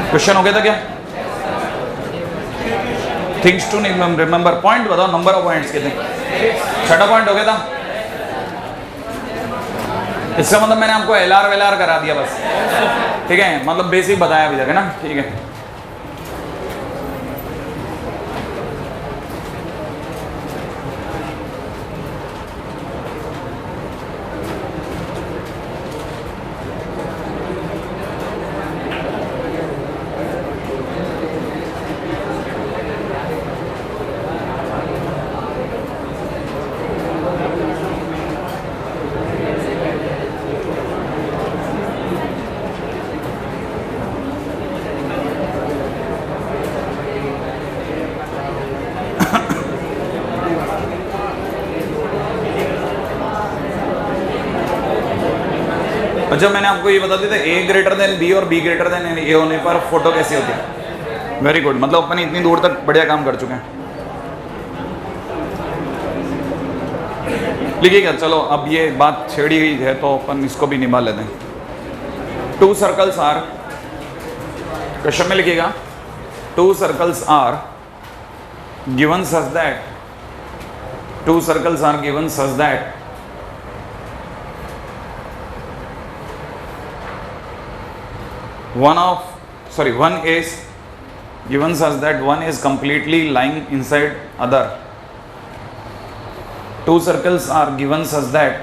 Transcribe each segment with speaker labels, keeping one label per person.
Speaker 1: Question हो गया था क्या? थिंग्स टू रिमेंबर, पॉइंट बताओ, नंबर ऑफ पॉइंट्स कितने? 6वां पॉइंट हो गया था। इसका मतलब मैंने आपको एलआर वेलआर करा दिया बस, ठीक है, मतलब बेसिक बताया अभी तक, है ना, ठीक है। अच्छा, मैंने आपको ये बता दिया था ए ग्रेटर देन बी और बी ग्रेटर देन ए होने पर फोटो कैसी होती है। वेरी गुड, मतलब अपन इतनी दूर तक बढ़िया काम कर चुके हैं। लिखिएगा, चलो अब ये बात छेड़ी गई है तो अपन इसको भी निभा लेते हैं। 2 सर्कल्स आर, क्वेश्चन में लिखिएगा 2 circles are given such that, 2 circles are given such that one is given such that one is completely lying inside other. 2 circles are given such that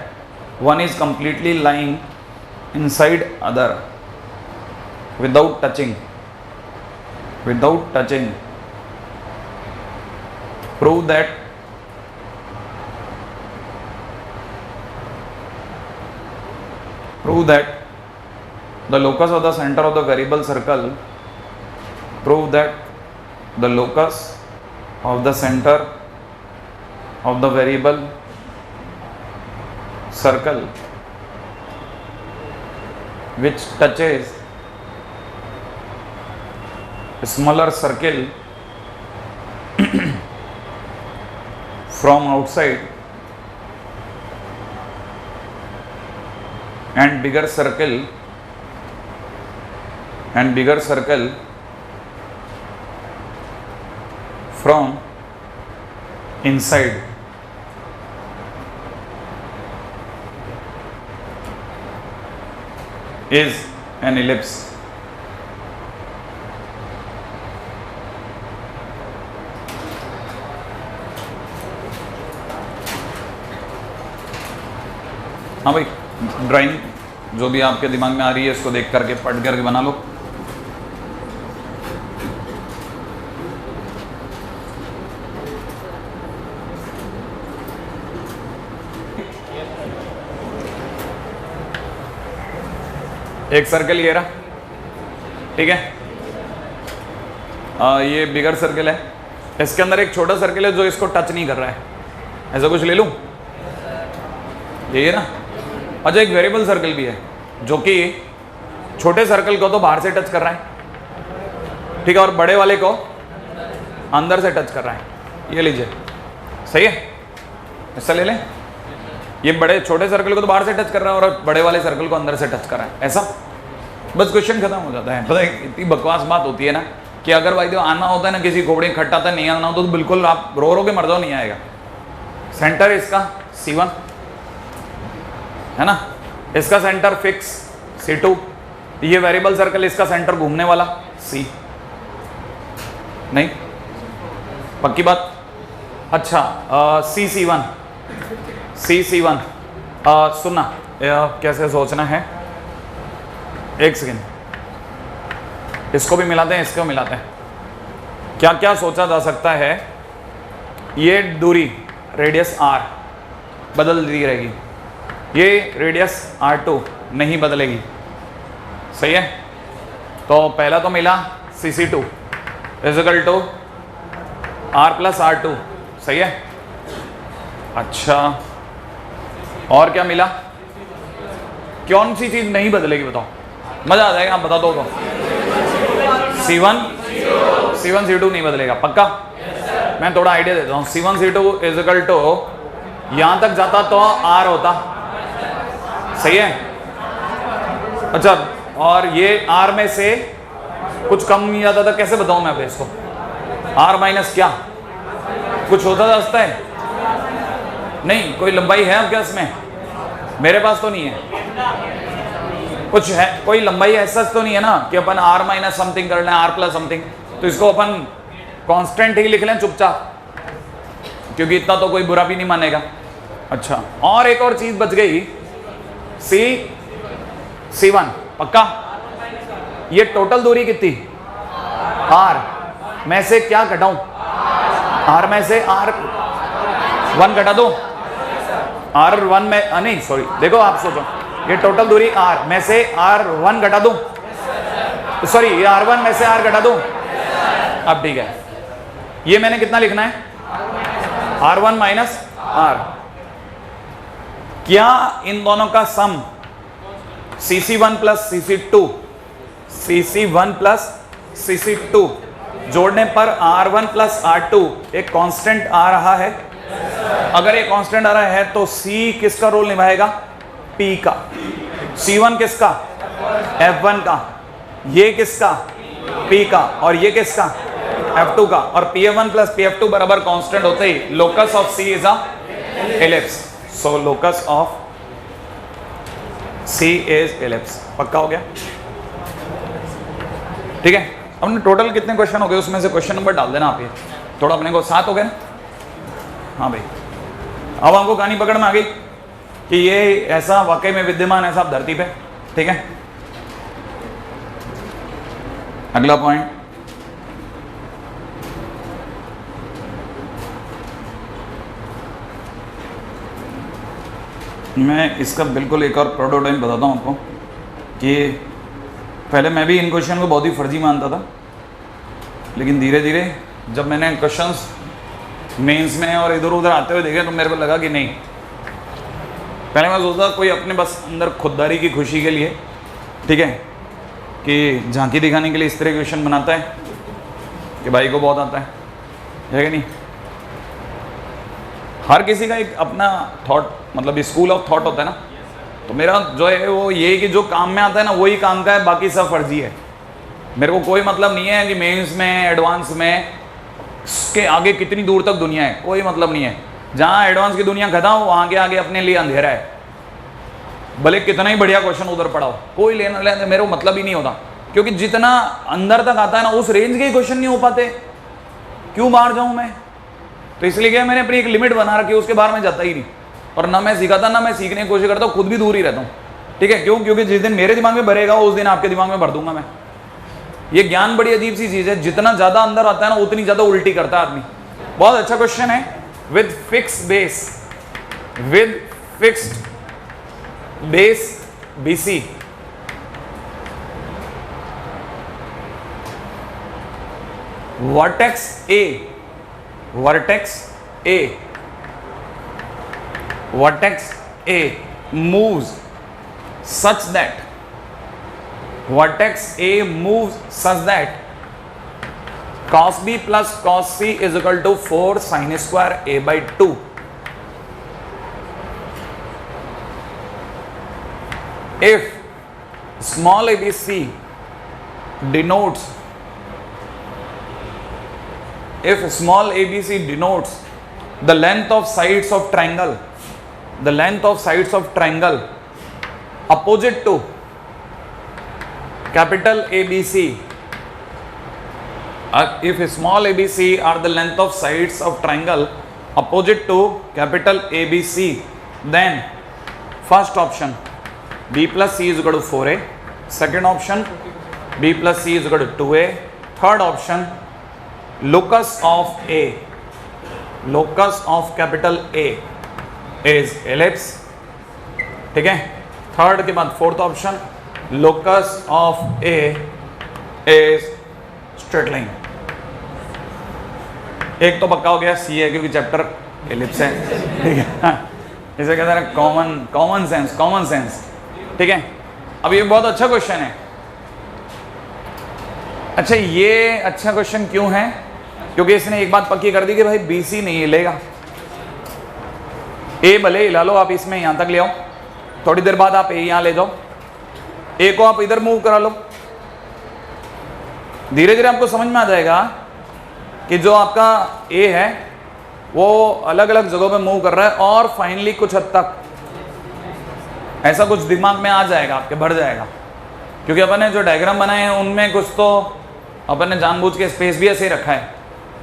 Speaker 1: one is completely lying inside other without touching. Prove that the locus of the center of the variable circle, prove that the locus of the center of the variable circle which touches a smaller circle from outside and bigger circle from inside is an ellipse. हाँ भाई, drawing जो भी आपके दिमाग में आ रही है इसको देख करके पढ़ करके बना लो। एक सर्कल ये रहा, ठीक है, ये बिगर सर्कल है, इसके अंदर एक छोटा सर्कल है जो इसको टच नहीं कर रहा है, ऐसा कुछ ले लूं, ये ना। अच्छा, एक वेरिएबल सर्कल भी है जो कि छोटे सर्कल को तो बाहर से टच कर रहा है, ठीक है, और बड़े वाले को अंदर से टच कर रहा है, ये लीजिए, सही है, ऐसा ले लें। ये बड़े छोटे सर्कल को तो बाहर से टच कर रहा है और बड़े वाले सर्कल को अंदर से टच कर रहा है, ऐसा, बस क्वेश्चन खत्म हो जाता है। पता है इतनी बकवास बात होती है ना कि अगर भाई तो आना होता है ना, किसी घोड़े खट्टा था, नहीं आना होता तो बिल्कुल आप रो रो के मर जाओ, नहीं आएगा। सेंटर इसका C1 है ना, इसका सेंटर फिक्स C2, ये वेरिएबल सर्कल इसका सेंटर घूमने वाला C, नहीं पक्की बात। अच्छा, CC1 सुनना, कैसे सोचना है, एक सेकेंड, इसको भी मिलाते हैं, इसको मिलाते हैं, क्या क्या सोचा जा सकता है। ये दूरी रेडियस R बदल दी रहेगी, ये रेडियस R2 नहीं बदलेगी, सही है। तो पहला तो मिला CC2 equal to R plus R2, सही है। अच्छा, और क्या मिला, कौन सी चीज नहीं बदलेगी बताओ, मजा आ जाएगा, आप बता दो तो। C1 C2 नहीं बदलेगा, पक्का। मैं थोड़ा आइडिया देता हूँ, C1 C2 is equal to, यहां तक जाता तो R होता, सही है। अच्छा, और ये R में से कुछ कम नहीं आता था, कैसे बताऊं मैं अब इसको? आर माइनस क्या कुछ होता था है? नहीं, कोई लंबाई है अब क्या इसमें? मेरे पास तो नहीं है, कुछ है कोई लंबाई ऐसा तो नहीं है ना कि अपन आर माइनस समथिंग कर लें, आर प्लस समथिंग, तो इसको अपन कांस्टेंट ही लिख लें चुपचाप, क्योंकि इतना तो कोई बुरा भी नहीं मानेगा। अच्छा, और एक और चीज बच गई, C1 पक्का। ये टोटल दूरी कितनी? आर में से क्या घटाऊं? आर में से R1 घटा दो, R1 में नहीं सॉरी, देखो आप सोचो, ये टोटल दूरी R में से R1 घटा दूं, सॉरी ये R1 में से R घटा दूं। अब ठीक है, ये मैंने कितना लिखना है? R1 minus R। क्या इन दोनों का सम CC1 plus CC1 plus CC2 जोड़ने पर R1 प्लस R2 एक कांस्टेंट आ रहा है? अगर ये कांस्टेंट आ रहा है तो C किसका रोल निभाएगा? P का। C1 किसका? F1 का। ये किसका? P का। और ये किसका? F2 का। और P1 प्लस PF2 बराबर कांस्टेंट होते ही locus of C is a ellipse. So locus of C is ellipse. पक्का हो गया? ठीक है, हमने टोटल कितने क्वेश्चन हो गए उसमें से क्वेश्चन नंबर डाल देना आप। ये थोड़ा अपने को 7 हो गए। हाँ भाई, अब हमको कहानी पकड़ में आ गई कि ये ऐसा वाकई में विद्यमान है साहब धरती पे। ठीक है, अगला पॉइंट, मैं इसका बिल्कुल एक और प्रोटोटाइप बताता हूँ आपको कि पहले मैं भी इन क्वेश्चन को बहुत ही फर्जी मानता था, लेकिन धीरे धीरे जब मैंने क्वेश्चंस मेंस में और इधर उधर आते हुए देखे तो मेरे को लगा कि नहीं, पहले मैं सोचता कोई अपने बस अंदर खुददारी की खुशी के लिए, ठीक है, कि झांकी दिखाने के लिए इस तरह के क्वेश्चन बनाता है कि भाई को बहुत आता है कि नहीं। हर किसी का एक अपना थॉट, मतलब स्कूल ऑफ थॉट होता है ना। तो मेरा जो है वो ये कि जो काम में आता है ना वही काम का है, बाकी सब फर्जी है। मेरे को कोई मतलब नहीं है कि मेंस में, एडवांस में, इसके आगे कितनी दूर तक दुनिया है, कोई मतलब नहीं है। जहाँ एडवांस की दुनिया खत्म हो वहाँ के आगे अपने लिए अंधेरा है, भले कितना ही बढ़िया क्वेश्चन उधर पढ़ाओ, कोई लेना लेना मेरे को मतलब ही नहीं होता। क्योंकि जितना अंदर तक आता है ना उस रेंज के क्वेश्चन नहीं हो पाते, क्यों बाहर जाऊँ मैं? तो इसलिए क्या मैंने अपनी एक लिमिट बना रखी है, उसके बाहर में जाता ही नहीं। और ना मैं सिखाता ना मैं सीखने की कोशिश करता हूँ, खुद भी दूर ही रहता हूँ। ठीक है, क्यों? क्योंकि जिस दिन मेरे दिमाग में भरेगा उस दिन आपके दिमाग में भर दूंगा मैं। ये ज्ञान बड़ी अजीब सी चीज है, जितना ज्यादा अंदर आता है ना उतनी ज्यादा उल्टी करता है आदमी। बहुत अच्छा क्वेश्चन है। With fixed base BC vertex A moves such that cos B plus cos C is equal to 4 sin square A by 2. If small ABC denotes the length of sides of triangle opposite to capital ABC, if small ABC are the length of sides of triangle opposite to capital ABC, then first option B plus C is equal to 4A, second option B plus C is equal to 2A, third option locus of capital A is ellipse। ठीक है, third के बाद fourth option locus of A is straight line। एक तो पक्का हो गया, C है क्योंकि चैप्टर एलिप्स है। ठीक है, इसे कहते हैं कॉमन सेंस। ठीक है, अब ये बहुत अच्छा क्वेश्चन है। अच्छा, ये अच्छा क्वेश्चन क्यों है? क्योंकि इसने एक बात पक्की कर दी कि भाई BC नहीं हिलेगा। A भले हिला लो आप, इसमें यहां तक ले आओ, थोड़ी देर बाद आप A यहां ले जाओ, A को आप इधर मूव करा लो, धीरे धीरे आपको समझ में आ जाएगा कि जो आपका ए है वो अलग अलग जगहों पे मूव कर रहा है और फाइनली कुछ हद तक ऐसा कुछ दिमाग में आ जाएगा, आपके भर जाएगा, क्योंकि अपन ने जो डायग्राम बनाए हैं उनमें कुछ तो अपन ने जानबूझ के स्पेस भी ऐसे ही रखा है।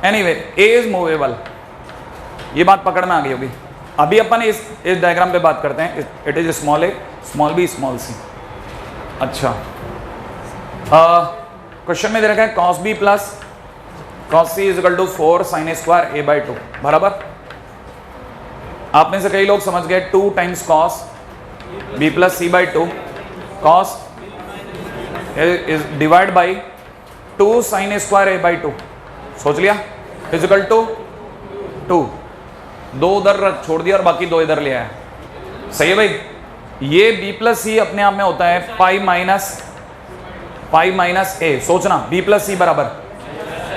Speaker 1: एनीवे, ए इज मूवेबल, ये बात पकड़ में आ गई होगी। अभी अपन इस डायग्राम पे बात करते हैं। It is small A, small B, small C. अच्छा, क्वेश्चन में दे रखा है cos b plus cos c is equal to 4 sin a square a by 2 बराबर। आप में से कई लोग समझ गए 2 times cos b plus c by 2 cos is divide by 2 sin a square a by 2, सोच लिया, इज इक्वल टू 2। दो उधर छोड़ दिया और बाकी दो इधर ले आया। सही है भाई। ये b प्लस सी अपने आप में होता है पाई माइनस ए। सोचना b प्लस सी बराबर,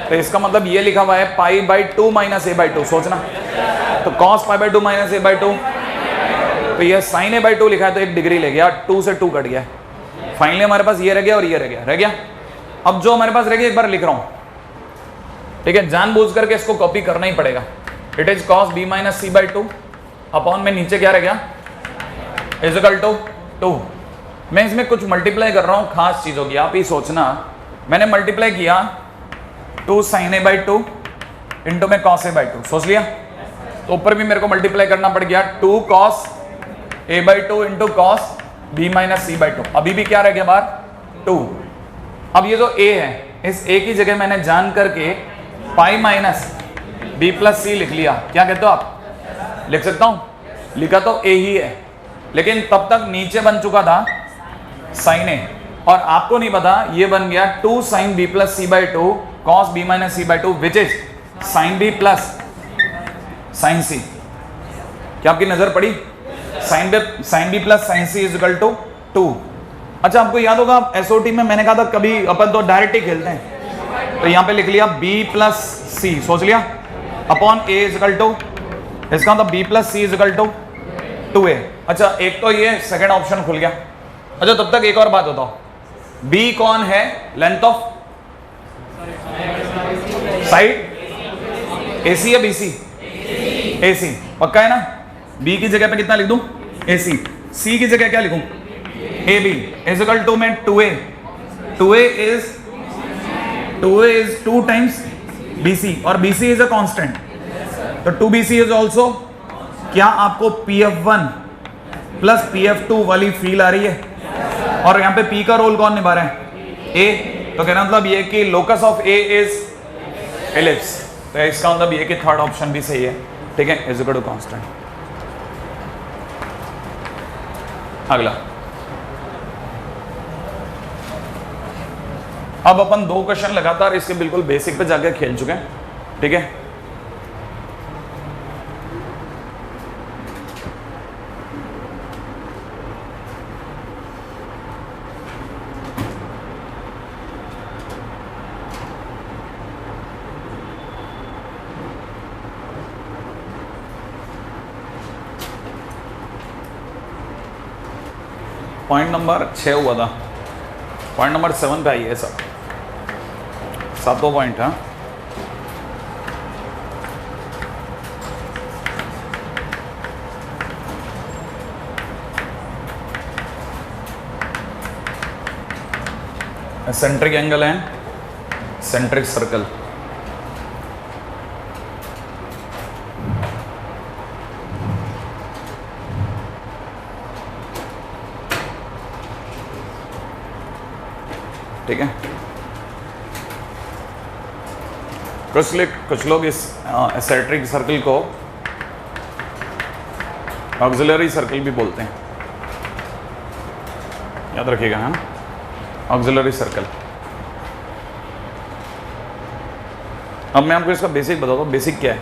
Speaker 1: तो इसका मतलब ये लिखा हुआ है pi by 2 minus A by 2। सोचना, तो cos pi by 2 minus A by 2, तो ये साइन ए बाई 2 लिखा है तो 1 डिग्री ले गया, 2 से 2 कट गया। फाइनली हमारे पास ये रह गया और ये रह गया। अब जो हमारे पास रह गया एक बार लिख रहा हूं, ठीक है, जानबूझ करके इसको कॉपी करना ही पड़ेगा। It is cos b minus c by 2 upon में नीचे क्या रह गया, इज इक्वल टू 2। मैं इसमें कुछ मल्टीप्लाई कर रहा हूं, खास चीज होगी, आप ही सोचना। मैंने मल्टीप्लाई किया 2 sin a बाई 2 इंटू में cos a बाई 2, सोच लिया। तो ऊपर भी मेरे को मल्टीप्लाई करना पड़ गया 2 cos a by 2 into cos b minus c by 2। अभी भी क्या रह गया बाहर, 2। अब ये जो a है, इस a की जगह मैंने जान करके पाई माइनस b प्लस सी लिख लिया। क्या कहते हो आप, लिख सकता हूं? लिखा तो a ही है, लेकिन तब तक नीचे बन चुका था साइन ए, और आपको नहीं पता ये बन गया 2 sin b plus c by 2 cos b minus c by 2 which is sin b plus sin c। क्या आपकी नजर पड़ी? sin b plus sin c is equal to 2। अच्छा, आपको याद होगा एसओटी में मैंने कहा था कभी अपन तो डायरेक्ट ही खेलते हैं, तो यहां पे लिख लिया b प्लस सी, सोच लिया, upon a is equal to, इसका मतलब b plus c is equal to 2a। अच्छा, एक तो ये सेकंड ऑप्शन खुल गया। अच्छा, तब तक एक और बात बताओ, b कौन है, लेंथ ऑफ साइड AC या BC? AC, पक्का है ना? b की जगह पे कितना लिख दूं, AC। c की जगह क्या लिखूं, AB इज इक्वल टू में 2a। 2a is 2 times BC और BC इज अ कांस्टेंट, तो 2BC इज ऑल्सो। क्या आपको PF1 प्लस PF2 वाली फील आ रही है? और यहाँ पे P का रोल कौन निभा रहा है, A। तो कहना मतलब ये कि locus of A is ellipse, तो इसका मतलब ये कि थर्ड ऑप्शन भी सही है, ठीक है, इज इक्वल टू कांस्टेंट। अगला, अब अपन 2 क्वेश्चन लगातार इसके बिल्कुल बेसिक पे जाके खेल चुके हैं, ठीक है। पॉइंट नंबर 6 हुआ था, पॉइंट नंबर 7 पे आई है सब, 7वां पॉइंट है। Centric angle and centric circle. ठीक है, कुछ लोग इस सेंट्रिक सर्कल को ऑक्सिलरी सर्कल भी बोलते हैं, याद रखिएगा, है ना, ऑक्सिलरी सर्कल। अब मैं आपको इसका बेसिक बताता हूँ। बेसिक क्या है?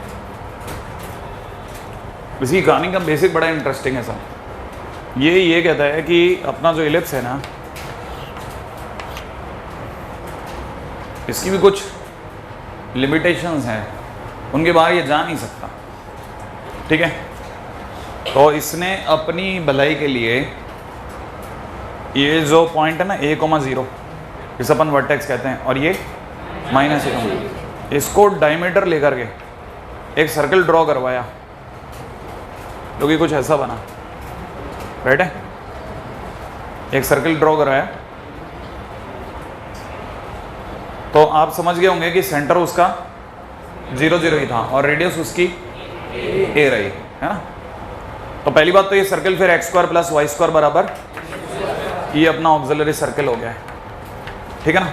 Speaker 1: इसकी कहानी का बेसिक बड़ा इंटरेस्टिंग है सर। ये कहता है कि अपना जो इलिप्स है ना, इसकी भी कुछ लिमिटेशंस हैं, उनके बाहर ये जा नहीं सकता, ठीक है। तो इसने अपनी भलाई के लिए ये जो पॉइंट है ना A, 0, इसे अपन वर्टेक्स कहते हैं, और ये माइनस -1। इसको डायमीटर लेकर के एक सर्कल ड्रॉ करवाया जो कि कुछ ऐसा बना, राइट है। एक सर्कल ड्रॉ कराया तो आप समझ गए होंगे कि सेंटर उसका 0 0 ही था और रेडियस उसकी a रही, है ना। तो पहली बात तो ये सर्कल फिर x² + y² बराबर ये अपना ऑक्सिलरी सर्कल हो गया है, ठीक है ना।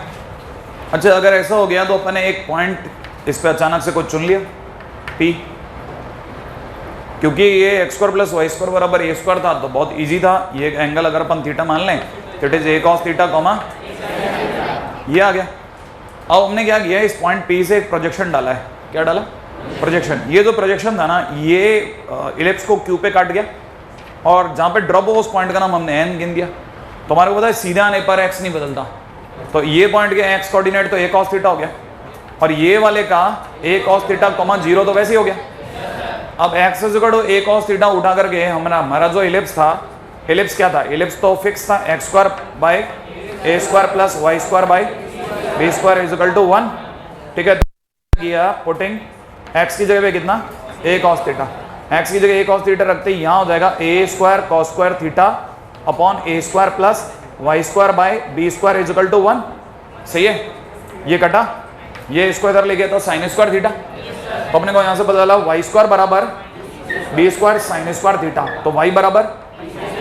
Speaker 1: अच्छा, अगर ऐसा हो गया तो अपन ने एक पॉइंट इस पे अचानक से कुछ चुन लिया P, क्योंकि ये x² + y² बराबर a² था तो बहुत इजी था। ये एंगल अगर अपन थीटा मान लें तो it is a cos theta, ये आ गया। अब हमने क्या किया, इस पॉइंट P से एक प्रोजेक्शन डाला है। क्या डाला? प्रोजेक्शन। ये जो प्रोजेक्शन था ना, ये इलिप्स को Q पे काट गया और जहाँ पे ड्रॉप हो उस पॉइंट का नाम हमने n गिन दिया। तो हमारे को पता है सीधे आने पर x नहीं बदलता, तो ये पॉइंट के x कोऑर्डिनेट तो a cos थीटा हो गया और ये वाले का a cos थीटा, 0 तो वैसे ही हो गया। अब x = a cos थीटा उठा करके हमारा जो इलिप्स था, इलिप्स क्या था? इलिप्स तो फिक्स था, x² / a² + y² / b² = 1, ठीक है। किया पुटिंग x की जगह पे कितना? a cos theta. x की जगह a cos थीटा रखते ही यहाँ हो जाएगा a² cos² theta upon a² + y² / b² = 1। सही है, ये कटा, ये इसको इधर ले गया तो sin² थीटा। तो अपने को यहाँ से पता चला y² बराबर b² sin² थीटा, तो y बराबर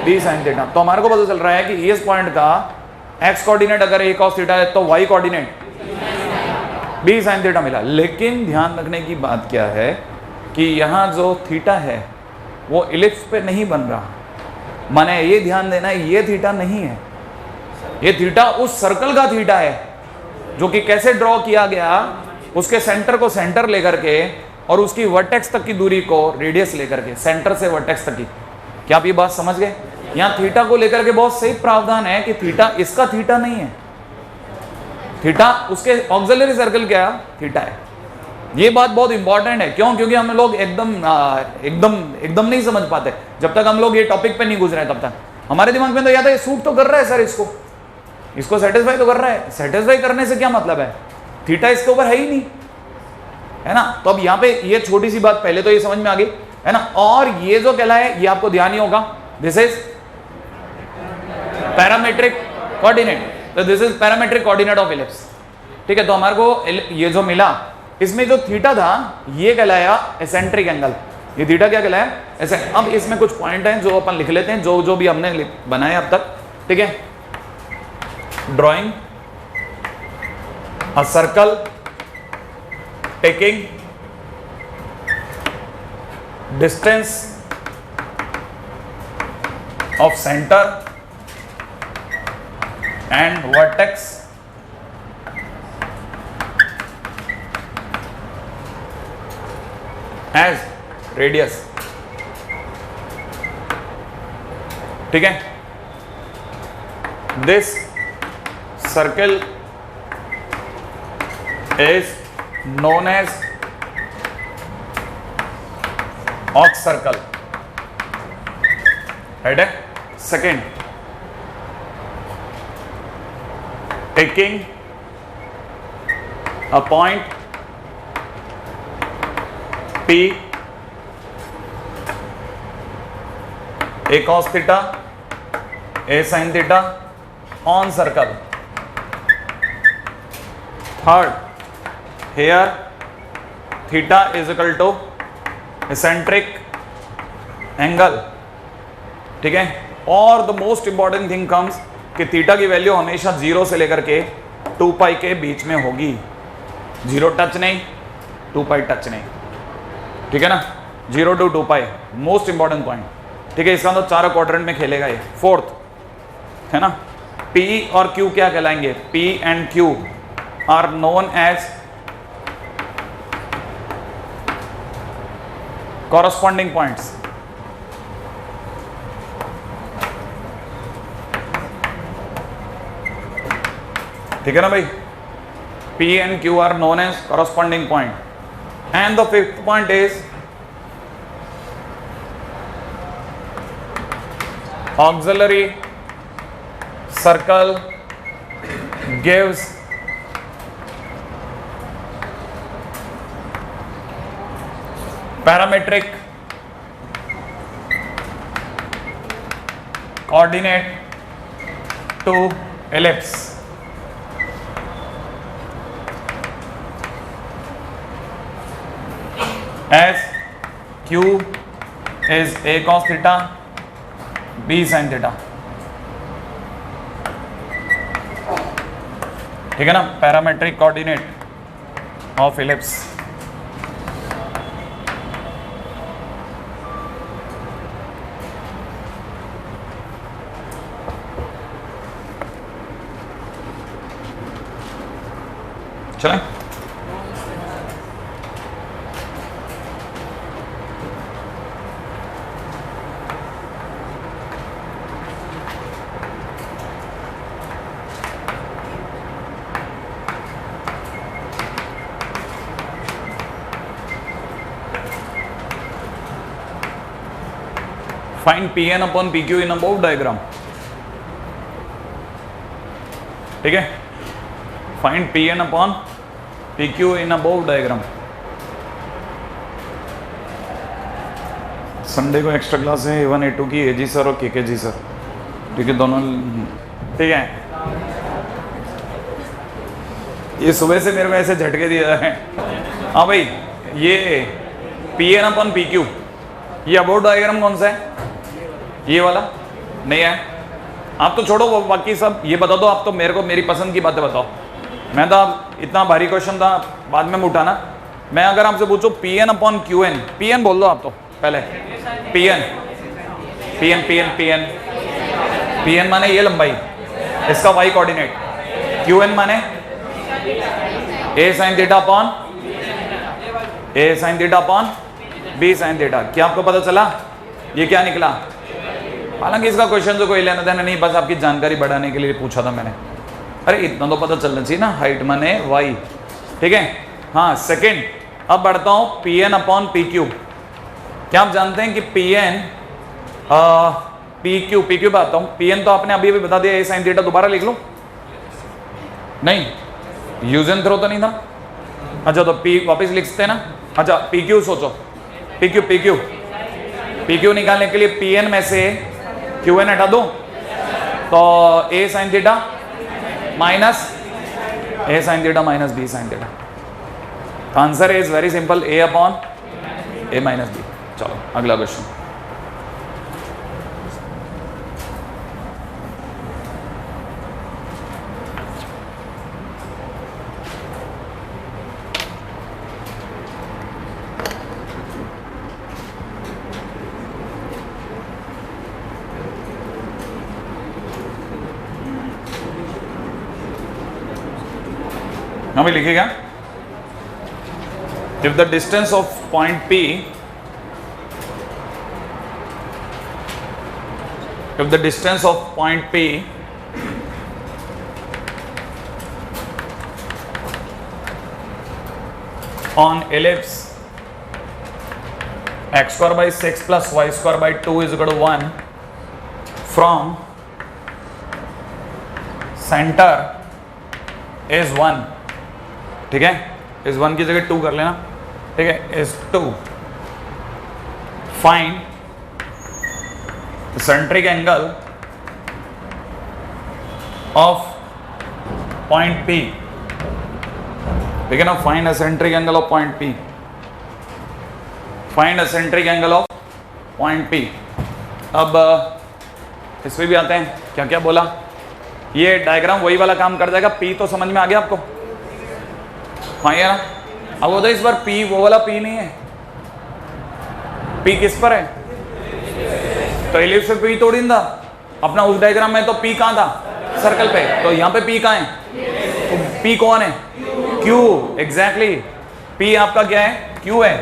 Speaker 1: b sin थीटा। तो हमारे को पता चल रहा है कि इस पॉइंट का x कोऑर्डिनेट अगर a cos थीटा है तो y coordinate b sin theta मिला। लेकिन ध्यान रखने की बात क्या है कि यहाँ जो थीटा है वो इलिप्स पे नहीं बन रहा, माने ये ध्यान देना है, ये थीटा नहीं है, ये थीटा उस सर्कल का थीटा है जो कि कैसे ड्रॉ किया गया, उसके सेंटर को सेंटर लेकर के और उसकी वर्टेक्स तक की दूरी को रेडियस लेकर के, सेंटर से वर्टेक्स तक की। क्या आप ये बात समझ गए? यहाँ थीटा को लेकर के बहुत सही प्रावधान है कि थीटा इसका थीटा नहीं है, थीटा उसके ऑक्सिलरी सर्कल क्या थीटा है। ये बात बहुत इंपॉर्टेंट है। क्यों? क्योंकि हम लोग एकदम नहीं समझ पाते जब तक हम लोग ये टॉपिक पे नहीं गुजरे। तब तक हमारे दिमाग में तो याद है, सूट तो कर रहा है सर, इसको सेटिस्फाई तो कर रहा है। सेटिस्फाई करने से क्या मतलब है? थीटा इसके ऊपर है ही नहीं, है ना। तो अब यहाँ पे ये छोटी सी बात पहले तो ये समझ में आ गई, है ना। और ये जो कहला है ये आपको ध्यान ही होगा, दिस इज पैरामेट्रिक कोऑर्डिनेट, तो this is parametric coordinate of ellipse, ठीक है। तो हमारे को ये जो मिला, इसमें जो थीटा था ये कहलाया एसेंट्रिक एंगल, ये थीटा क्या कहलाया? ऐसे। अब इसमें कुछ पॉइंट हैं जो अपन लिख लेते हैं, जो भी हमने बनाए अब तक, ठीक है। Drawing a circle taking distance of centre and vertex as radius, ठीक है। This circle is known as arc circle, right है। Second, taking a point P, a cos theta, a sin theta on circle. Third, here theta is equal to eccentric angle, ठीक है। और the most important thing comes कि theta की value हमेशा 0 से लेकर के 2 पाई के बीच में होगी। 0 टच नहीं, 2 पाई टच नहीं, ठीक है ना। 0 to 2 pi most important point, ठीक है। इसका तो 4 क्वाड्रेंट में खेलेगा ये। फोर्थ, है ना, P और Q क्या कहलाएंगे? P and Q are known as corresponding points, ठीक है ना भाई। P and Q are known as corresponding point. And the fifth point is auxiliary circle gives parametric coordinate to ellipse as q is a cos theta b sin theta, ठीक है ना, parametric coordinate of ellipse. चलें, find Pn upon PQ in above diagram, ठीक है, find Pn upon PQ in above diagram. Sunday को extra class है A1 A2 की AG sir और KK जी सर, ठीक है, दोनों, ठीक है। ये सुबह से मेरे को ऐसे झटके दिया है। हाँ भाई, ये Pn अपॉन PQ, ये अबव डायग्राम कौन सा है? ये वाला नहीं है। आप तो छोड़ो बाकी सब, ये बता दो आप तो मेरे को मेरी पसंद की बातें बताओ। मैं तो आप इतना भारी क्वेश्चन था बाद में उठाना। मैं अगर आपसे पूछूं Pn अपॉन Qn, Pn बोल दो आप तो पहले। Pn Pn Pn Pn Pn माने ये लंबाई, इसका y कोऑर्डिनेट, Qn माने a sin theta upon a sin theta upon b sin theta. क्या आपको पता चला ये क्या निकला? हालांकि इसका क्वेश्चन तो कोई लेना देना नहीं, बस आपकी जानकारी बढ़ाने के लिए पूछा था मैंने। अरे इतना तो पता चलना चाहिए ना, हाइट माने y, ठीक है। हाँ सेकंड, अब बढ़ता हूं Pn अपॉन PQ। क्या आप जानते हैं कि Pn PQ बताता हूं। Pn तो आपने अभी अभी बता दिया, a sin थीटा, दोबारा लिख लो? नहीं, यूज एंड थ्रो तो नहीं था। अच्छा तो P वापस लिखते हैं ना। अच्छा PQ सोचो, PQ निकालने के लिए Pn में से Qn हटा दो तो a sin थीटा माइनस a sin थीटा minus b sin theta. Answer is very simple, a upon a minus b। चलो अगला क्वेश्चन। हमें लिखेगा if the distance of point P, if the distance of point P on ellipse x square by 6 plus y square by 2 is equal to 1 from center is 1, ठीक है, इस 1 की जगह 2 कर लेना, ठीक है, इस 2 find centric angle of point P, ठीक है ना, find eccentric angle of point P, find eccentric angle of point P। अब इसमें भी आते हैं, क्या क्या बोला, ये डायग्राम वही वाला काम कर जाएगा। P तो समझ में आ गया आपको? हाँ यार, अब वो तो इस बार P वो वाला P नहीं है, P किस पर है? तो एलिप्स पे P तोड़ी था अपना, उस डायग्राम में तो P कहाँ था? सर्कल पे। तो यहाँ पे P कहाँ है? तो P कौन है? Q, एग्जैक्टली, P आपका क्या है? Q है।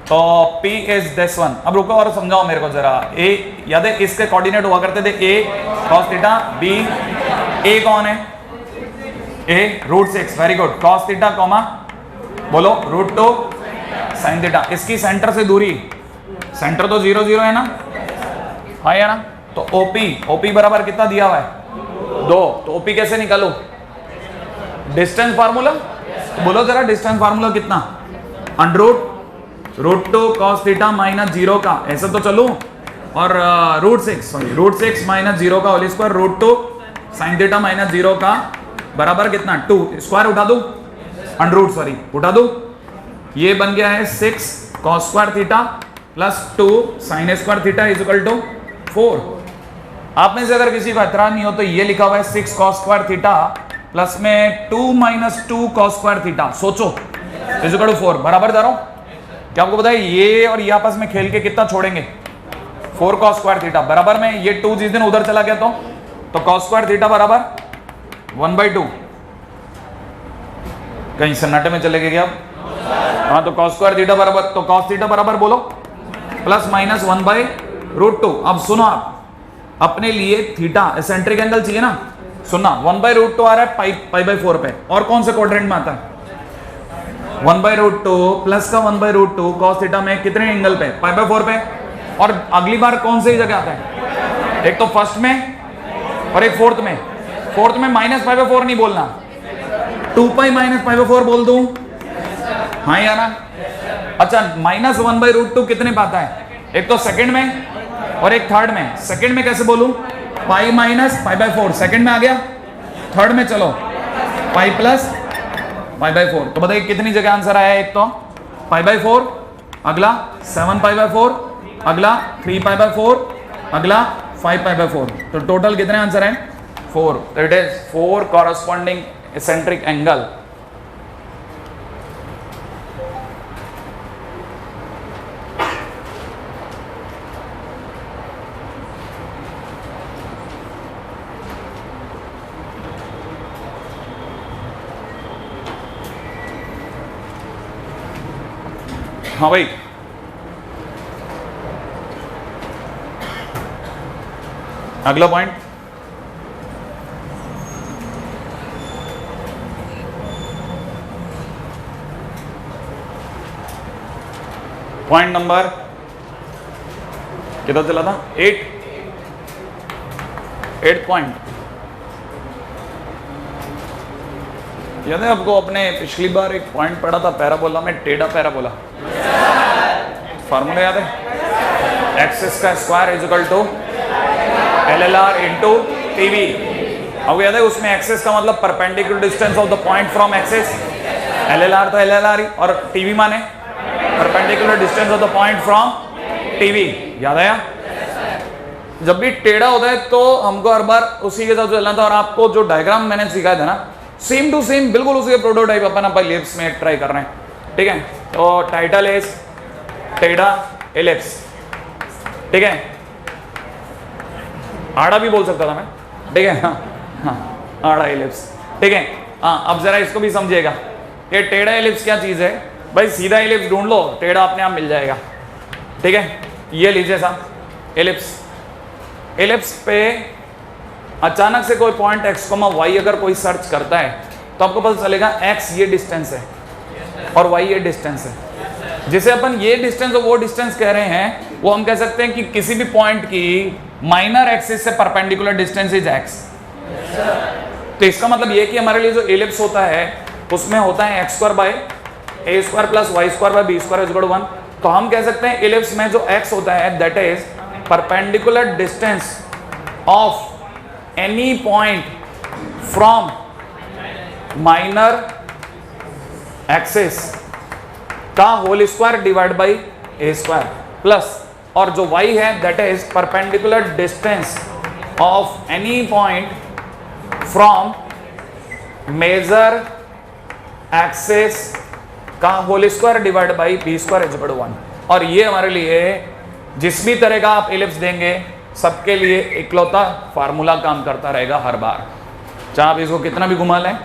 Speaker 1: तो P इज दिस वन। अब रुको और समझाओ मेरे को जरा। A याद है इसके कोऑर्डिनेट हुआ करते थे, A cos theta, B, A कौन है? A √6, very good, cos theta comma बोलो √2 sin थीटा। इसकी सेंटर से दूरी, सेंटर तो 0 0 है ना, हाँ या ना। तो OP बराबर कितना दिया हुआ है? 2। तो OP कैसे निकालो? डिस्टेंस फार्मूला, तो बोलो जरा डिस्टेंस फार्मूला कितना? √, √2 cos थीटा माइनस 0 का, ऐसा तो चलूं, और √6 माइनस 0 का होल स्क्वायर √2 sin थीटा माइनस 0 का बराबर कितना 2, स्क्वायर उठा दूं, उठा दूं, ये बन गया है 6 cos square theta plus 2 sin square theta is equal to 4। आप में से अगर किसी को एतराज नहीं हो तो ये लिखा हुआ है 6 cos स्क्वायर थीटा प्लस में 2 माइनस 2 cos स्क्वायर थीटा, सोचो इज इक्वल टू 4, बराबर जा रहा हूं क्या? आपको पता है ये और ये आपस में खेल के कितना छोड़ेंगे, 4 cos स्क्वायर थीटा बराबर में ये 2 जिस दिन उधर चला गया तो cos स्क्वायर थीटा बराबर 1/2। कहीं सन्नाटे में चले गए क्या? हाँ, तो cos स्क्वायर थीटा बराबर, तो cos थीटा बराबर बोलो प्लस माइनस 1/√2। अब सुनो, आप अपने लिए थीटा एसेंट्रिक एंगल चाहिए ना, सुनना 1/√2 आ रहा है पाई/4 पे, और कौन से क्वाड्रेंट में आता है? 1/√2 प्लस का 1/√2 cos थीटा में कितने एंगल पे? पाई/4 पे। और अगली बार कौन सी जगह आता है? एक तो फर्स्ट में और एक फोर्थ में माइनस पाई/4 नहीं बोलना, 2 माइनस पाई/4 बोल दूं, हाँ या ना? अच्छा, माइनस 1/√2 कितने पाता है? एक तो सेकंड में और एक थर्ड में। सेकंड में कैसे बोलूं? पाई माइनस पाई/4 सेकंड में आ गया, थर्ड में चलो पाई प्लस पाई/4। तो बताइए कितनी जगह आंसर आया? एक तो पाई/4, अगला 7 पाई/4, अगला 3 पाई/4, अगला 5 पाई/4। तो टोटल कितने आंसर हैं? 4। तो it is 4 corresponding eccentric angle. हाँ भाई, अगला पॉइंट, पॉइंट नंबर कितना चला था? 8 पॉइंट याद है आपको? अपने पिछली बार एक पॉइंट पढ़ा था पैराबोला में, टेढ़ा पैराबोला, फार्मूला याद है? एक्सिस का square is equal to LLR into TV। अब याद है उसमें एक्सिस का मतलब perpendicular distance of the point from axis, LLR तो LLR ही, और TV माने perpendicular distance of the point from TV। याद आया? जब भी टेढ़ा होता है तो हमको हर बार उसी के साथ चलना था, और आपको जो डायग्राम मैंने सिखाया था ना, सेम टू सेम बिल्कुल उसी के प्रोटोटाइप अपन लिप्स में ट्राई कर रहे हैं। ठीक है, तो टाइटल इज टेढ़ा एलिप्स। ठीक है, आड़ा भी बोल सकता था मैं, ठीक है, हाँ आड़ा एलिप्स। ठीक है, हाँ अब जरा इसको भी समझिएगा, ये टेढ़ा एलिप्स क्या चीज है भाई? सीधा एलिप्स ढूंढ लो, टेढ़ा अपने आप मिल जाएगा। ठीक है, ये लीजिए साहब एलिप्स पे अचानक से कोई पॉइंट x, y अगर कोई सर्च करता है तो आपको पता चलेगा x ये डिस्टेंस है और y ये डिस्टेंस है। जिसे अपन ये डिस्टेंस और वो डिस्टेंस कह रहे हैं, वो हम कह सकते हैं कि किसी भी पॉइंट की माइनर एक्सिस से परपेंडिकुलर डिस्टेंस इज x। तो इसका मतलब ये कि हमारे लिए जो एलिप्स होता है उसमें होता है x² by a² plus y² by b² is equal to 1। तो हम कह सकते हैं एलिप्स में जो x होता है that is perpendicular distance of any point from minor axis का whole square divide by a² plus, और जो y है that is perpendicular distance of any point from major axis का whole square divide by b² is equal to 1। और ये हमारे लिए जिस भी तरह का आप एलिप्स देंगे सबके लिए इकलौता फार्मूला काम करता रहेगा हर बार, चाहे आप इसको कितना भी घुमा लें।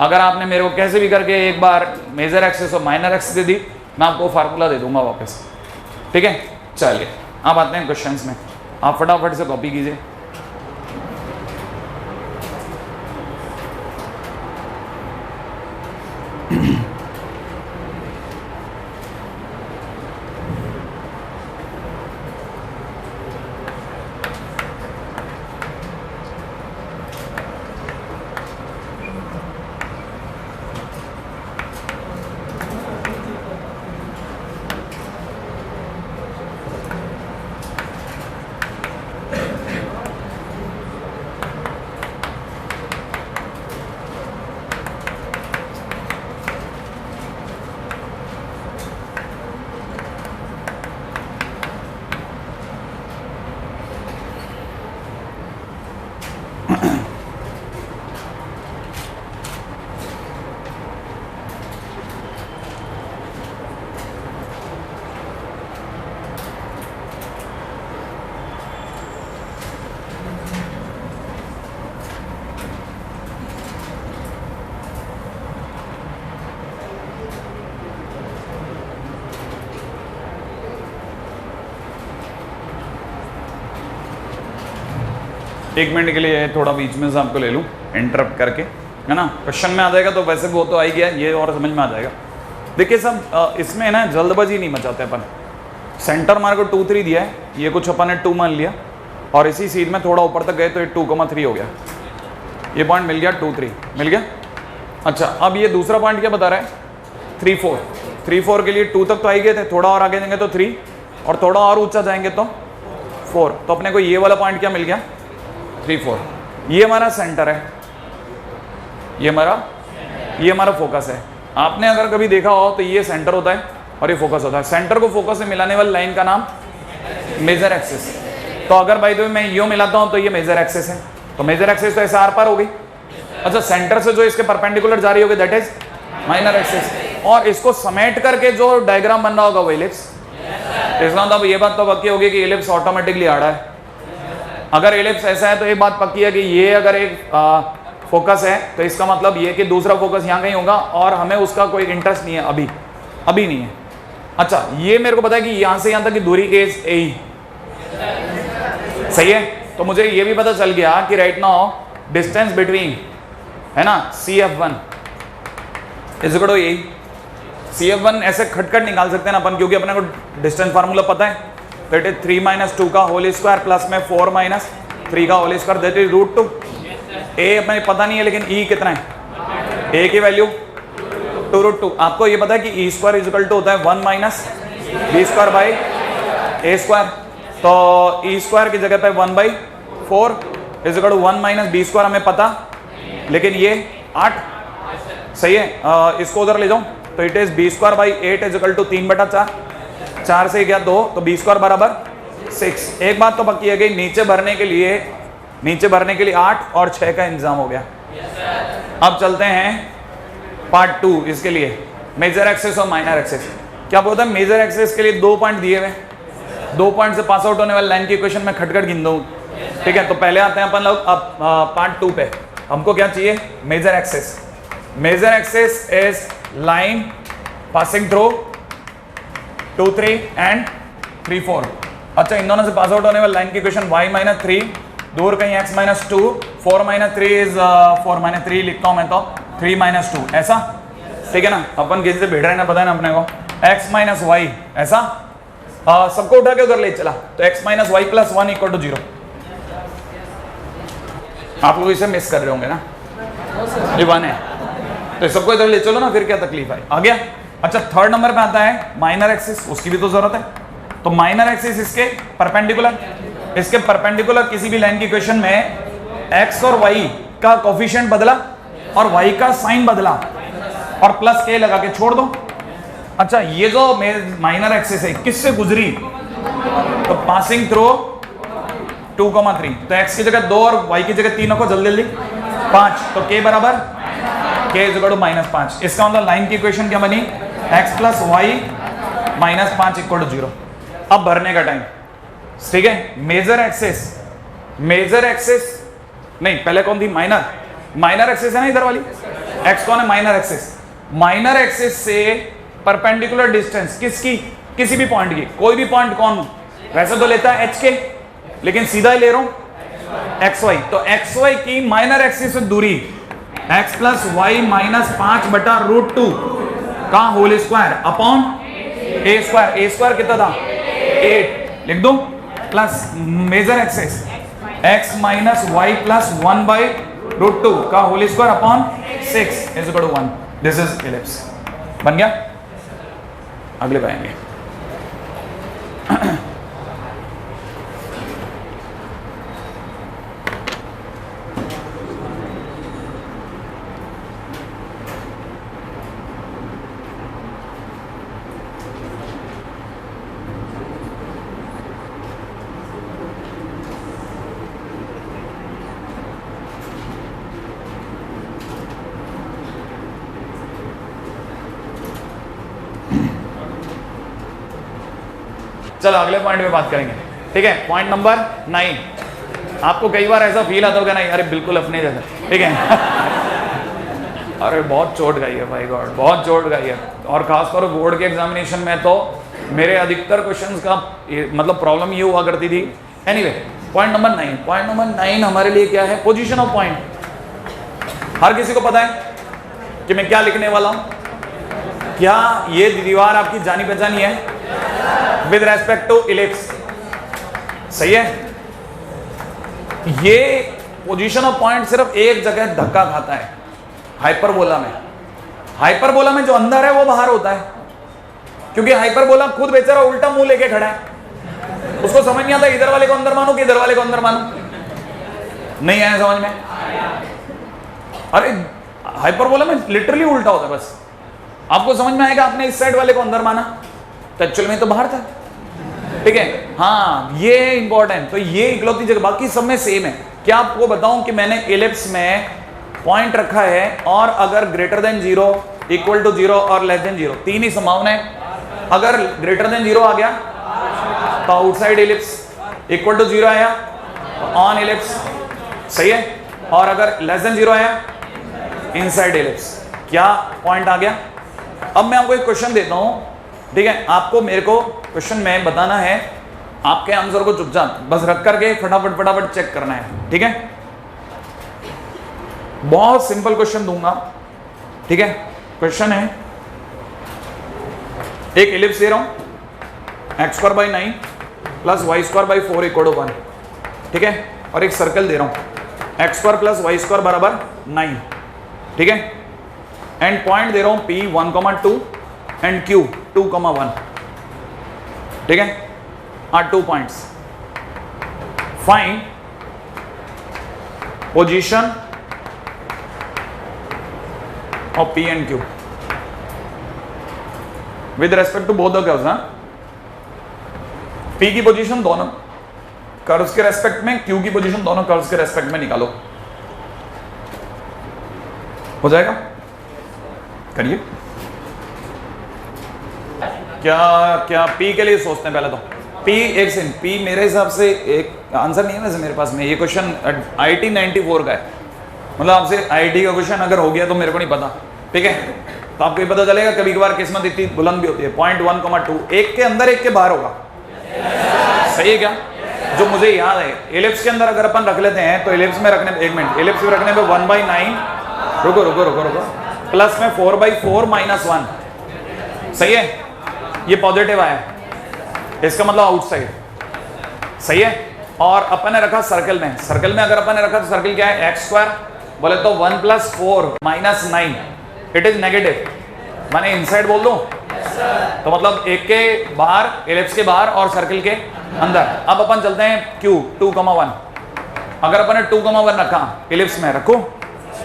Speaker 1: अगर आपने मेरे को कैसे भी करके एक बार मेजर एक्सिस और माइनर एक्सिस दे दी, मैं आपको फार्मूला दे दूंगा वापस। ठीक है, चलिए अब आते हैं क्वेश्चंस में, आप फटाफट से कॉपी कीजिए। एक मिनट के लिए थोड़ा बीच में से आपको ले लूँ इंटरप्ट करके, है ना। क्वेश्चन में आ जाएगा तो वैसे वो तो आ ही गया, ये और समझ में आ जाएगा। देखिए सब इसमें ना जल्दबाजी नहीं मचाते अपन। सेंटर मार को 2 3 दिया है, ये कुछ अपन ने 2 मान लिया और इसी सीध में थोड़ा ऊपर तक गए तो ये 2,3 हो गया, ये पॉइंट मिल गया 2 3 मिल गया। अच्छा अब ये दूसरा पॉइंट क्या बता रहा है 3 4, 3 4 के लिए 2 तक तो आ ही गए थे, थोड़ा और आगे जाएंगे तो 3 और थोड़ा और ऊंचा जाएंगे तो 4, तो अपने को ये वाला पॉइंट क्या मिल गया 3 4। ये हमारा सेंटर है, ये हमारा फोकस है। आपने अगर कभी देखा हो तो ये सेंटर होता है और ये फोकस होता है। सेंटर को फोकस से मिलाने वाली लाइन का नाम मेजर एक्सिस। तो अगर भाई तो मैं यो मिलाता हूं तो ये मेजर एक्सिस है, तो मेजर एक्सिस तो ऐसे आर पार हो गई। अच्छा सेंटर से जो इसके परपेंडिकुलर जा रही होगी दैट इज माइनर एक्सिस, और इसको समेट करके जो डायग्राम बन रहा होगा वो इलिप्स। इसका मतलब ये बात तो पक्की होगी कि इलिप्स ऑटोमेटिकली आड़ा है। अगर इलिप्स ऐसा है तो एक बात पक्की है कि ये अगर एक फोकस है तो इसका मतलब ये कि दूसरा फोकस यहाँ कहीं होगा और हमें उसका कोई इंटरेस्ट नहीं है, अभी नहीं है। अच्छा ये मेरे को पता है कि यहाँ से यहाँ तक की दूरी इज ए, सही है। तो मुझे ये भी पता चल गया कि राइट नाउ डिस्टेंस बिटवीन, है ना, CF1 is equal to A. CF1 ऐसे खटखट निकाल सकते हैं ना अपन, क्योंकि अपने को डिस्टेंस फार्मूला पता है। दैट इज 3 - 2 का होल स्क्वायर प्लस में 4 - 3 का होल स्क्वायर, दैट इज √2। ए अपने पता नहीं है लेकिन ई कितना है, ए की वैल्यू 2√2। आपको ये पता है कि e square is equal to होता है 1 - b square by a square. तो ई स्क्वायर की जगह पे 1/4 is equal to 1 - b square हमें पता, लेकिन ये 8 सही है। इसको उधर ले जाओ तो it is b square by 8 is equal to 3/4, 4 से गया 2 तो b स्क्वायर बराबर 6। एक बात तो पक्की है कि नीचे भरने के लिए 8 और 6 का इंतजाम हो गया। अब चलते हैं पार्ट 2 इसके लिए, मेजर एक्सिस और माइनर एक्सिस। क्या बोलता है मेजर एक्सिस के लिए 2 पॉइंट दिए हुए, 2 पॉइंट से पास आउट होने वाली लाइन की इक्वेशन में खटखट गिन दूं, ठीक है। तो पहले आते हैं अपन लोग अब पार्ट 2 पे। हमको क्या चाहिए major axis. Major axis is line passing through 2 3 and 3 4। अच्छा इन दोनों से पास आउट होने वाली लाइन की इक्वेशन y - 3 दूर कहीं x - 2, 4 - 3 इज 4 - 3 लिखता हूं मैं तो 3 - 2 ऐसा, ठीक है ना। अपन किसी से भिड़ रहे ना, पता है ना अपने को, x - y ऐसा। सबको उठा के उधर ले चला तो x - y + 1 = 0। आप लोग इसे मिस कर रहे होंगे ना, ये 1 है तो सबको इधर ले चलो ना, फिर क्या तकलीफ है, आ गया। अच्छा थर्ड नंबर पे आता है माइनर एक्सिस, उसकी भी तो जरूरत है। तो माइनर एक्सिस इसके परपेंडिकुलर किसी भी लाइन की इक्वेशन में x और y का कोफिशिएंट बदला और y का साइन बदला और प्लस k लगा के छोड़ दो। अच्छा ये जो माइनर एक्सिस है किससे गुजरी, तो पासिंग थ्रू 2, 3। तो x की जगह 2 और y की जगह 3 को जल्दी 5, तो k बराबर k इज इक्वल टू -5। इसका मतलब लाइन की इक्वेशन क्या बनी, x + y -5 = 0। अब भरने का टाइम, ठीक है। मेजर एक्सिस नहीं, पहले कौन थी, माइनर एक्सिस है ना इधर वाली, x कौन है माइनर एक्सिस। माइनर एक्सिस से परपेंडिकुलर डिस्टेंस किसकी, किसी भी पॉइंट की, कोई भी पॉइंट कौन, वैसे तो लेता है h के, लेकिन सीधा ही ले रहा हूं xy। तो xy की माइनर एक्सिस से दूरी x + y - 5/√2 का whole square upon a square कितना था 8 लिख दो, plus major axis x - y + 1/√2 का whole square upon 6 is equal to 1। This is ellipse. बन गया, अगले पाएंगे। चलो अगले पॉइंट पे बात करेंगे, ठीक है। Point number 9। आपको कई बार ऐसा फील आता होगा ना, अरे बिल्कुल अपने जैसा, ठीक है। अरे बहुत चोट गई है भाई गॉड, बहुत चोट गई है। और खासकर बोर्ड के एग्जामिनेशन में तो मेरे अधिकतर क्वेश्चंस का मतलब प्रॉब्लम ये हुआ करती थी। Anyway point number 9, point number 9 हमारे लिए क्या है? Position of point. हर किसी को पता है कि मैं क्या लिखने वाला हूं? क्या ये दीवार आपकी जानी पहचानी है विद रेस्पेक्ट टू इलिप्स? सही है। ये पोजीशन ऑफ पॉइंट सिर्फ एक जगह धक्का खाता है, हाइपरबोला में। हाइपरबोला में जो अंदर है वो बाहर होता है, क्योंकि हाइपरबोला खुद बेचारा उल्टा मुंह लेके खड़ा है, उसको समझ नहीं आता इधर वाले को अंदर मानो कि इधर वाले को अंदर मानो। नहीं आया समझ में? अरे हाइपरबोला में लिटरली उल्टा होता है। बस आपको समझ में आएगा, आपने इस साइड वाले को अंदर माना तो एक्चुअल में तो बाहर था। ठीक है, हाँ ये इंपॉर्टेंट। तो ये इकलौती जगह, बाकी सब में सेम है। क्या आपको बताऊं कि मैंने एलिप्स में पॉइंट रखा है और अगर ग्रेटर देन 0, इक्वल टू 0 और लेस देन 0, तीन ही संभावना है। अगर ग्रेटर देन 0 आ गया तो आउटसाइड इलिप्स, इक्वल टू 0 आया तो ऑन इलिप्स, सही है। और अगर लेस देन 0 आया इनसाइड इलिप्स। क्या पॉइंट आ गया? अब मैं आपको एक क्वेश्चन देता हूं, ठीक है? आपको मेरे को क्वेश्चन में बताना है, आपके आंसर को चुपचाप बस रख करके फटाफट फटाफट चेक करना है, ठीक है? बहुत सिंपल क्वेश्चन दूंगा, ठीक है? क्वेश्चन है, एक इलिप्स दे रहा हूं x²/9 + y²/4 = 1, ठीक है? और एक सर्कल दे रहा हूं x² + y² = 9, ठीक है? एंड पॉइंट दे रहा हूं P 1,2 एंड Q 2,1, ठीक है? Are 2 points. Find position of P and Q with respect to both the curves. हाँ, P की पोजीशन दोनों कर्व्स के रेस्पेक्ट में, Q की पोजीशन दोनों कर्व्स के रेस्पेक्ट में निकालो। हो जाएगा? करिए। क्या क्या P के लिए सोचते हैं? पहले तो P एक सेकंड, P मेरे हिसाब से एक आंसर नहीं है वैसे मेरे पास में। ये क्वेश्चन IIT 94 का है, मतलब आपसे IIT का क्वेश्चन अगर हो गया तो मेरे को नहीं पता, ठीक है? तो आपको ये पता चलेगा कभी कभार किस्मत इतनी बुलंद भी होती है। पॉइंट 1,2 एक के अंदर एक के बाहर होगा, सही है क्या? जो मुझे याद है, एलिप्स के अंदर अगर अपन रख लेते हैं तो एलिप्स में रखने, एक मिनट, एलिप्स में रखने पे 1/9, रुको रुको रुको रुको, प्लस में 4/4 - 1, सही है? ये पॉजिटिव आया, इसका मतलब आउटसाइड, सही है? और अपन ने रखा सर्कल में, सर्कल में अगर अपन ने रखा तो सर्कल क्या है? x² बोले तो 1 + 4 - 9, इट इज नेगेटिव। मैंने इनसाइड बोल दूं तो मतलब एक के बाहर, एलिप्स के बाहर और सर्कल के अंदर। अब अपन चलते हैं Q 2,1। अगर अपन ने 2,1 रखा, एलिप्स में रखो,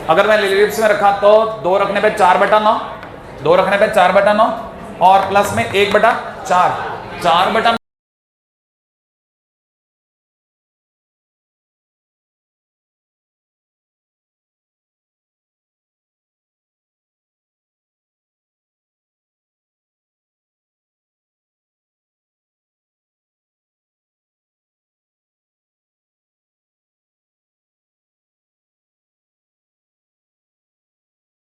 Speaker 1: अगर मैं एलिप्स में रखा तो 2 रखने पे 4/9, 2 रखने पे 4/9 और प्लस में 1/4, 4/9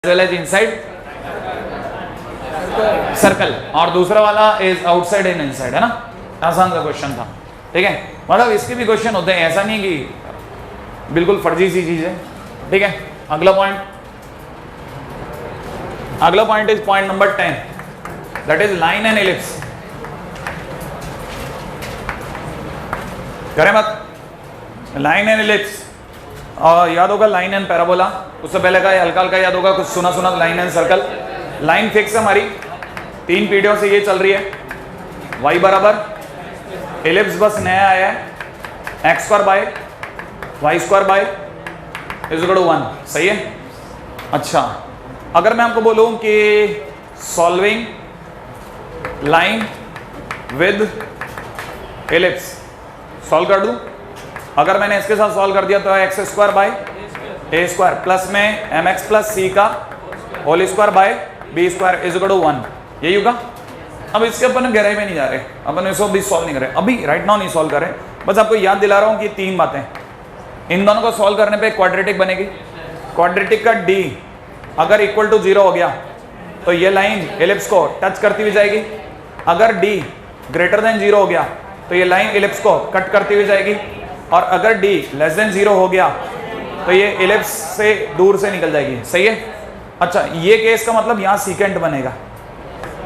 Speaker 1: इनसाइड सर्कल और दूसरा वाला इज आउटसाइड एंड इनसाइड, है ना? आसान सा क्वेश्चन था, ठीक है? मतलब इसके भी क्वेश्चन होते हैं, ऐसा नहीं कि बिल्कुल फर्जी सी चीज है, ठीक है? अगला point is point number 10, that is line and ellipse. करें बात लाइन एंड एलिप्स। याद होगा लाइन एंड पैराबोला, उससे पहले का हल्का हल्का याद होगा, कुछ सुना सुना। Line and circle, line fix है हमारी, 3 पीढ़ियों से ये चल रही है। y बराबर एलिप्स बस नया आया है x² = 1, सही है? अच्छा, अगर मैं आपको बोलूं कि solving line with ellipse, solve कर दूं? अगर मैंने इसके साथ सॉल्व कर दिया तो x² प्लस में mx + c का होल स्क्वायर बाय b² = 1, यही होगा। अब इसके अपन गहराई में नहीं जा रहे, अपन इसको भी सॉल्व नहीं कर रहे अभी, राइट नाउ नहीं सॉल्व कर रहे, बस आपको याद दिला रहा हूं कि 3 बातें। इन दोनों को सॉल्व करने पे क्वाड्रेटिक बनेगी। क्वाड्रेटिक का d अगर इक्वल टू 0 हो गया तो ये लाइन एलिप्स को टच करती हुई जाएगी। अगर d ग्रेटर देन 0 हो गया तो ये लाइन एलिप्स को कट करती हुई जाएगी। और अगर d लेस देन 0 हो गया तो ये इलिप्स से दूर से निकल जाएगी, सही है। अच्छा, ये केस का मतलब यहाँ सीकेंट बनेगा,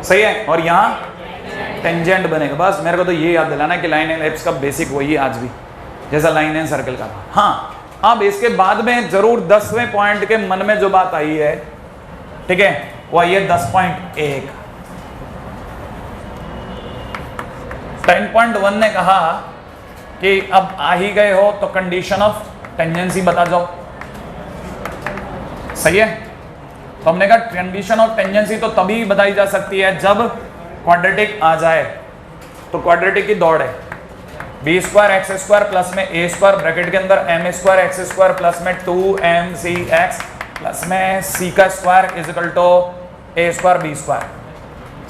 Speaker 1: सही है, और यहाँ टेंजेंट बनेगा। बस मेरे को तो ये याद दिलाना कि लाइन एंड इलिप्स का बेसिक वही है आज भी, जैसा लाइन एंड सर्कल का। हाँ, अब इसके बाद में जरूर 10वें पॉइंट के मन में जो बात आई है, ठीक है, वो आई है 10.1। 10.1 ने कहा कि अब आ ही गए हो तो कंडीशन ऑफ टेंजेंसी बता जाओ, सही है। तो हमने कहा कंडीशन ऑफ टेंजेंसी तो तभी बताई जा सकती है जब क्वाड्रेटिक आ जाए। तो क्वाड्रेटिक की दौड़ है, b square x square plus में ए स्क्वायर ब्रैकेट के अंदर m square x square plus में 2mc(x) प्लस में c का square is equal to A square B square.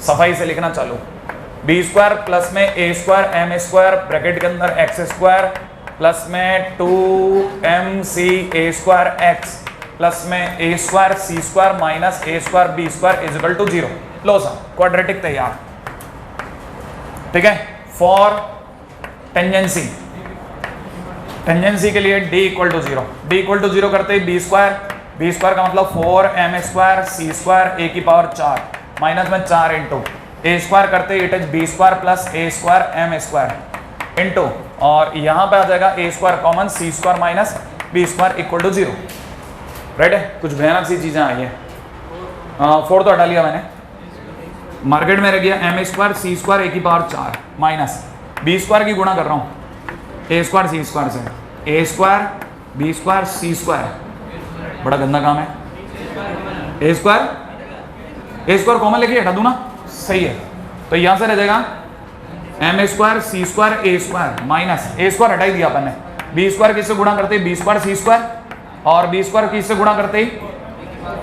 Speaker 1: सफाई से लिखना चालू, बी स्क्वायर प्लस में ए स्क्वायर एम स्क्वायर ब्रैकेट के अंदर एक्स स्क्वायर प्लस में 2mc(a स्क्वायर x) प्लस में ए square C square minus A square B square is equal to 0। लो सा क्वाड्रेटिक तैयार, ठीक है। फॉर टेंजेंसी, टेंजेंसी के लिए d equal to 0, d equal to 0 करते ही बी स्क्वायर का मतलब 4m स्क्वायर सी स्क्वायर ए की पावर 4 माइनस में 4 इंटू ए स्क्वायर करते ही it is B square plus A square M square into, और यहाँ पे आ जाएगा A square common C square minus B square equal to 0। Right है, कुछ भयानक सी चीजें आई है। 4 तो हटा लिया मैंने, मार्केट में रह गया एम स्क्वायर सी स्क्वायर ए की पावर 4 माइनस बी स्क्वायर की गुणा कर रहा हूँ ए स्क्वायर सी स्क्वायर से, ए square B square C square, बड़ा गंदा काम है। ए स्क्वायर कॉमन लेके हटा दूं ना, सही है। तो यहां से रह जाएगा M square C square A square minus A square हटा ही दिया अपन ने, बी स्क्वायर किससे गुणा करते ही बी स्क्वायर सी स्क्वायर, और बी स्क्वायर किससे गुणा करते ही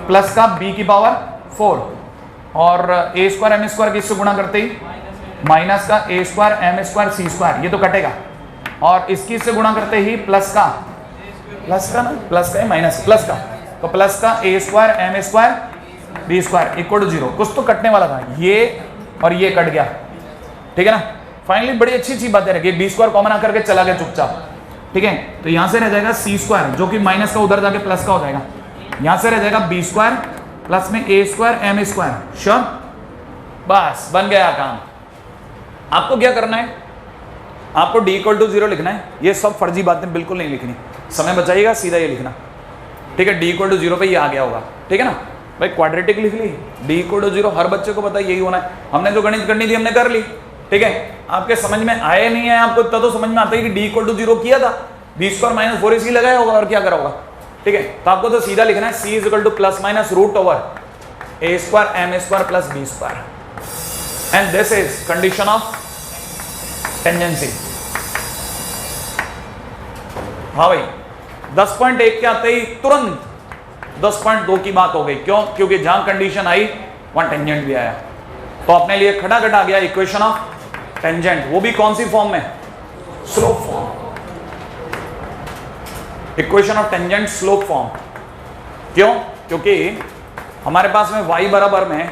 Speaker 1: प्लस का बी की पावर 4, और ए स्क्वायर एम स्क्वायर किससे गुणा करते ही माइनस का A square M square C square, ये तो कटेगा, और इसकी से गुणा करते ही प्लस का माइनस प्लस का, तो प्लस का A square M square B square equal to 0। कुछ तो कटने वाला था, ये और ये कट गया, ठीक है ना। फाइनली बड़ी अच्छी बातें रखी, बी स्क्वायर कॉमन आकर के चला गया चुपचाप, ठीक है। तो यहां से रह जाएगा सी स्क्वायर जो कि माइनस का उधर जाके प्लस का हो जाएगा, यहां से रह जाएगा बी स्क्वायर प्लस में ए स्क्वायर एम स्क्वायर, श्योर, बस बन गया काम। आपको क्या करना है, आपको d इक्वल टू 0 लिखना है, ये सब फर्जी बातें बिल्कुल नहीं लिखनी, समय बचाइएगा, सीधा ये लिखना, ठीक है। d इक्वल टू 0 पे ये आ गया होगा, ठीक है ना भाई। क्वाड्रेटिक लिख ली, d इक्वल टू 0, हर बच्चे को पता यही होना है। हमने जो गणित करनी थी हमने कर ली, ठीक है। आपके समझ में आए नहीं है, आपको इतना तो समझ में आता है कि d इक्वल टू 0 किया था, बी स्क्वायर माइनस 4ac लगाया होगा और क्या करा होगा, ठीक है। तो आपको तो सीधा लिखना है c is equal to plus minus root over A square M square plus B square, and this is condition of tangency. हाँ भाई, 10.1 के आते ही तुरंत 10.2 की बात हो गई, क्यों? क्योंकि जहां कंडीशन आई वहां टेंजेंट भी आया, तो अपने लिए खटाखट आ गया इक्वेशन ऑफ टेंजेंट। वो भी कौन सी फॉर्म में? Slope form. Equation of tangent slope form. क्यों? क्योंकि हमारे पास में y बराबर में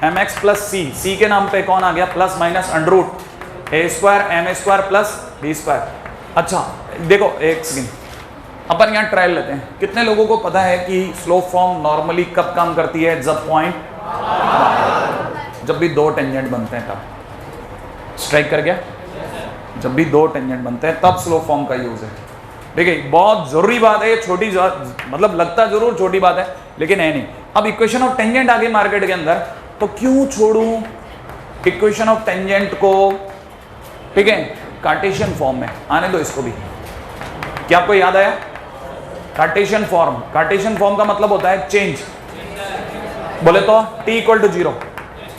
Speaker 1: mx प्लस सी के नाम पे कौन आ गया? Plus minus under root A square M square plus B square. अच्छा देखो एक सेकेंड, अपन यहाँ ट्रायल लेते हैं। कितने लोगों को पता है कि स्लोप फॉर्म नॉर्मली कब काम करती है? जब पॉइंट, जब भी दो टेंजेंट बनते हैं तब। स्ट्राइक कर गया? जब भी दो टेंजेंट बनते हैं तब स्लोप फॉर्म का यूज है। देखिए बहुत जरूरी बात है, छोटी मतलब लगता जरूर छोटी बात है लेकिन है नहीं। अब इक्वेशन ऑफ टेंजेंट आ गई मार्केट के अंदर, तो क्यों छोड़ूं इक्वेशन ऑफ टेंजेंट को, ठीक है, कार्टेशियन फॉर्म में आने दो इसको भी। क्या आपको याद आया? Cartesian form. कार्टेशियन फॉर्म का मतलब होता है चेंज। बोले तो t इक्वल टू 0,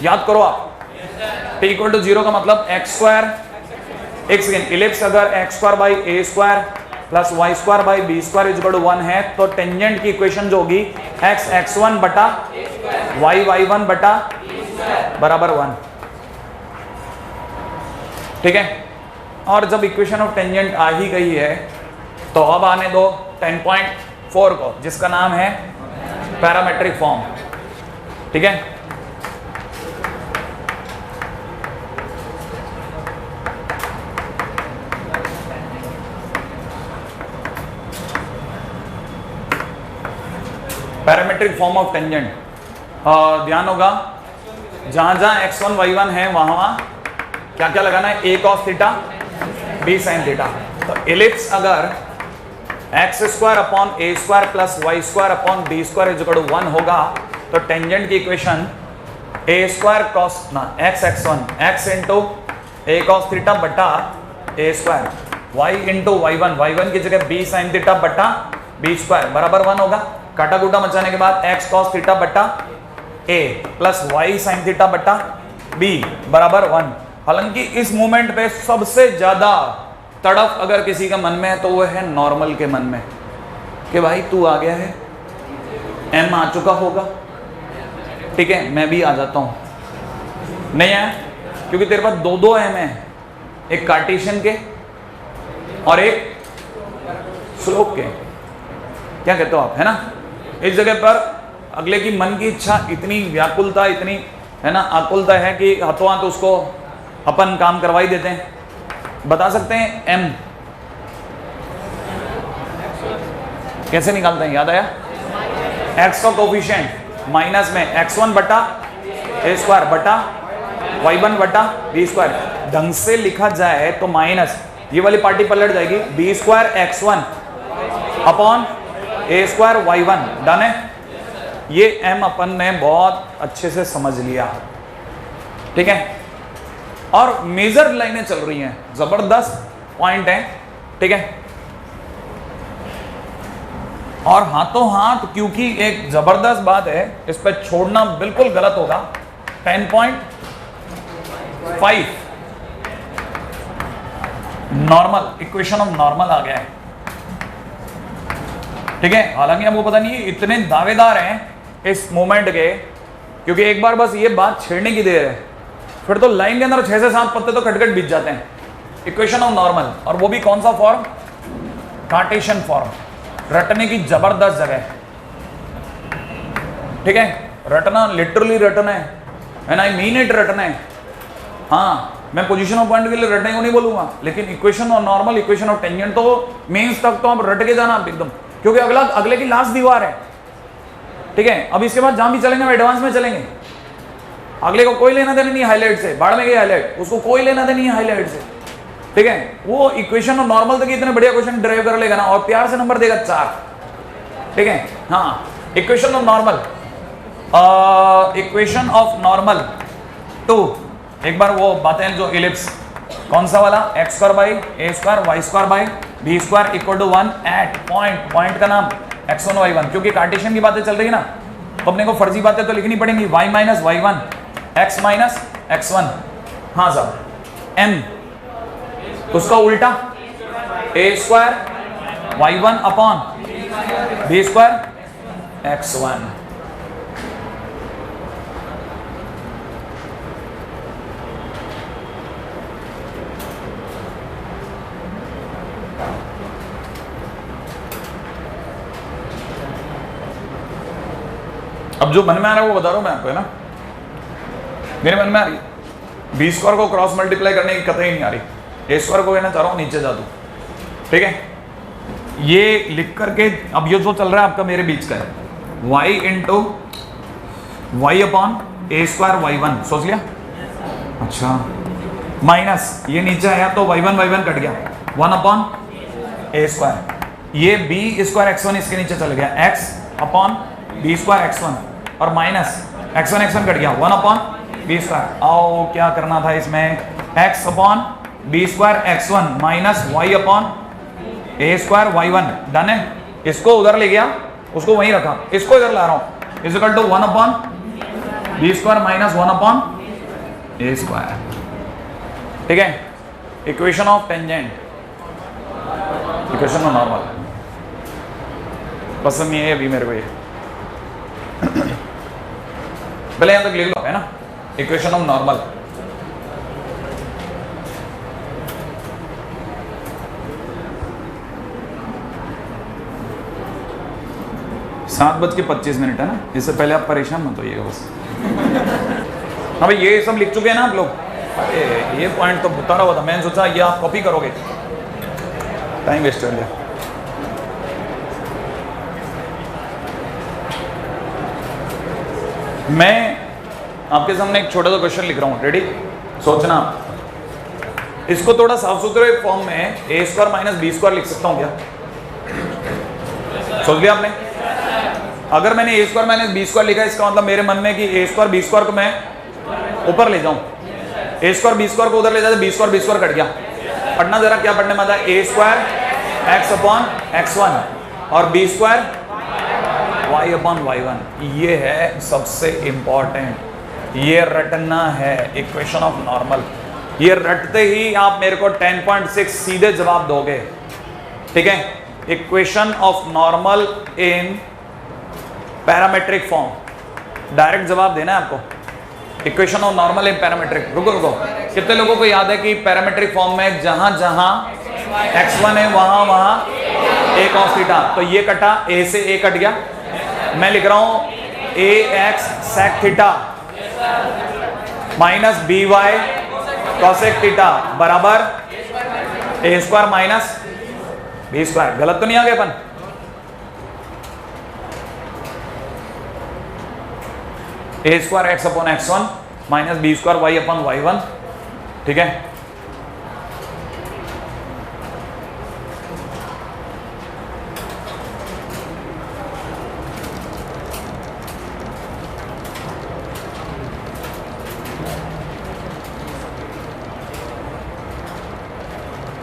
Speaker 1: याद करो आप। t इक्वल टू 0 का मतलब एक्स स्क्वायर, एक सेकेंड, इलिप्स अगर x square by a square plus Y square by b square is equal to 1 है, तो टेंजेंट की इक्वेशन जो होगी एक्स x1 बटा वाई y1 बटा बराबर 1, ठीक है। और जब इक्वेशन ऑफ टेंजेंट आ ही गई है तो अब आने दो 10.4 को, जिसका नाम है पैरामेट्रिक फॉर्म, ठीक है। पैरामेट्रिक फॉर्म ऑफ टेंजेंट, ध्यान होगा जहां जहां x1 y1 है वहां वहां क्या क्या लगाना है, a cos theta b sin theta. तो एलिप्स अगर x square upon A square plus Y square upon B square is equal to 1 होगा तो टेंजेंट की इक्वेशन ए स्क्वायर कॉस ना x x1 x into a cos theta बटा a square y into y1 की जगह b sine theta बटा b square बराबर 1 होगा। काटा कूटा मचाने के बाद एक्स कॉस थीटा बटा ए प्लस वाई साइन थीटा बटा बी बराबर 1। हालांकि इस मूवमेंट पे सबसे ज्यादा तड़प अगर किसी का मन में है तो वो है नॉर्मल के मन में कि भाई तू आ गया है, एम आ चुका होगा, ठीक है मैं भी आ जाता हूं। नहीं है क्योंकि तेरे पास दो दो एम है, एक कार्टेशियन के और एक स्लोप के। क्या कहते हो आप, है ना। इस जगह पर अगले की मन की इच्छा इतनी व्याकुलता, इतनी है ना आकुलता है कि हाथों हाथ उसको अपन काम करवाई देते हैं। बता सकते हैं m कैसे निकालते हैं, याद आया। x का कोफिशिएंट माइनस में x1 बटा ए स्क्वायर बटा y1 बटा बी स्क्वायर। ढंग से लिखा जाए तो माइनस ये वाली पार्टी पलट जाएगी, बी स्क्वायर x1 अपॉन ए स्क्वायर y1। डन है। ये m अपन ने बहुत अच्छे से समझ लिया, ठीक है। और मेजर लाइनें चल रही हैं, जबरदस्त पॉइंट है, ठीक है। और हाथों हाथ क्योंकि एक जबरदस्त बात है, इस पर छोड़ना बिल्कुल गलत होगा। 10.5 नॉर्मल, इक्वेशन ऑफ नॉर्मल आ गया है, ठीक है। हालांकि हमको पता नहीं इतने दावेदार हैं इस मोमेंट के, क्योंकि एक बार बस ये बात छेड़ने की देर है, फिर तो लाइन के अंदर 6 से 7 पत्ते तो खटखट बीत जाते हैं। इक्वेशन ऑफ नॉर्मल, और वो भी कौन सा फॉर्म, कार्टेशियन फॉर्म। रटने की जबरदस्त जगह है, ठीक है। रटना लिटरली रटना है, एंड आई मीन इट रटना है। हाँ मैं पोजीशन ऑफ पॉइंट के लिए रटने को नहीं बोलूंगा, लेकिन equation of normal, equation of tangent तो मेंस तक तो आप रट के जाना आप एकदम, क्योंकि अगले की लास्ट दीवार है, ठीक है। अब इसके बाद जहां भी चलेंगे हम एडवांस में चलेंगे। अगले को कोई लेना देना नहीं हाईलाइट से, बाढ़ में गई हाईलाइट, उसको कोई लेना देना नहीं हाईलाइट से, ठीक है। वो इक्वेशन ऑफ नॉर्मल तक इतने बढ़िया क्वेश्चन ड्राइव कर लेगा ना, और प्यार से नंबर देगा 4, ठीक है। हाँ equation of normal, equation of normal 2, एक बार वो बातें जो इलिप्स कौन सा वाला, x square by a square y square by b square equal to 1 at point, point का नाम x1 y1, क्योंकि कार्टेशियन की बातें चल रही है ना, तो अपने को फर्जी बातें तो लिखनी पड़ेंगी। y minus y1 x minus x1, हाँ साहब m उसका उल्टा a square y1 upon b square x1। अब जो मन में आ रहा है वो बता रहा हूं मैं आपको, है ना। मेरे मन में आ रही है बी स्क्वायर को क्रॉस मल्टीप्लाई करने की कतई नहीं आ रही, ए स्क्वायर को कहना चाह रहा हूं नीचे जा दूं, ठीक है। ये लिख करके अब ये जो चल रहा है आपका मेरे बीच का है, y इंटू वाई अपॉन ए स्क्वायर y1, सोच लिया। अच्छा माइनस ये नीचे आया तो y1 कट गया, 1 अपॉन ए स्क्वायर, ये बी स्क्वायर x1 इसके नीचे चल गया, x upon B square x1 और माइनस x1 कट गया, 1 अपॉन बी स्क्वायर। आओ क्या करना था इसमें, x upon B square x1 minus y upon ए स्क्वायर y1। डन है। इसको उधर ले गया, उसको वहीं रखा, इसको इधर ला रहा हूं, is equal to 1 upon B square minus 1 upon A square, ठीक है। Equation of tangent, equation of normal पसंद नहीं है अभी मेरे को ये, पहले यहां तक लिख लो, है ना। इक्वेशन ऑफ नॉर्मल, सात बज के 25 मिनट है ना, इससे पहले आप परेशान मत होइएगा बस। हाँ भाई ये सब लिख चुके हैं ना आप लोग, अरे ये पॉइंट तो बता रहा हुआ था, मैंने सोचा ये आप कॉपी करोगे, टाइम वेस्ट कर लिया। मैं आपके सामने एक छोटा सा क्वेश्चन लिख रहा हूं, रेडी? सोचना, इसको थोड़ा साफ सुथरे फॉर्म में ए स्क्वायर माइनस बी स्क्वायर लिख सकता हूं क्या? सोच लिया आपने? अगर मैंने ए स्क्वायर माइनस बी स्क्वायर लिखा, इसका मतलब मेरे मन में कि ए स्क्वायर बी स्क्वायर को मैं ऊपर ले जाऊं, ए स्क्वायर बी स्क्वायर को उधर ले जाते, बी स्क्वायर कट गया। पढ़ना जरा, क्या पढ़ने में आता है? A square x upon x one और B square Y upon Y one. ये है सबसे इंपॉर्टेंट, ये रटना है, इक्वेशन ऑफ नॉर्मल। ये रटते ही आप मेरे को 10.6 सीधे जवाब दोगे, ठीक है? Equation of normal in parametric form, direct जवाब देना है आपको। Equation of normal in parametric, रुको रुको, कितने लोगों को याद है कि पैरामेट्रिक फॉर्म में जहां जहां x1 है वहां वहां a cos थीटा, तो ये कटा, a से a कट गया। मैं लिख रहा हूं a x sec theta minus B Y cosec theta बराबर a square minus B square. गलत तो नहीं आ गए अपन? A square x upon x one minus B square Y upon Y one, ठीक है?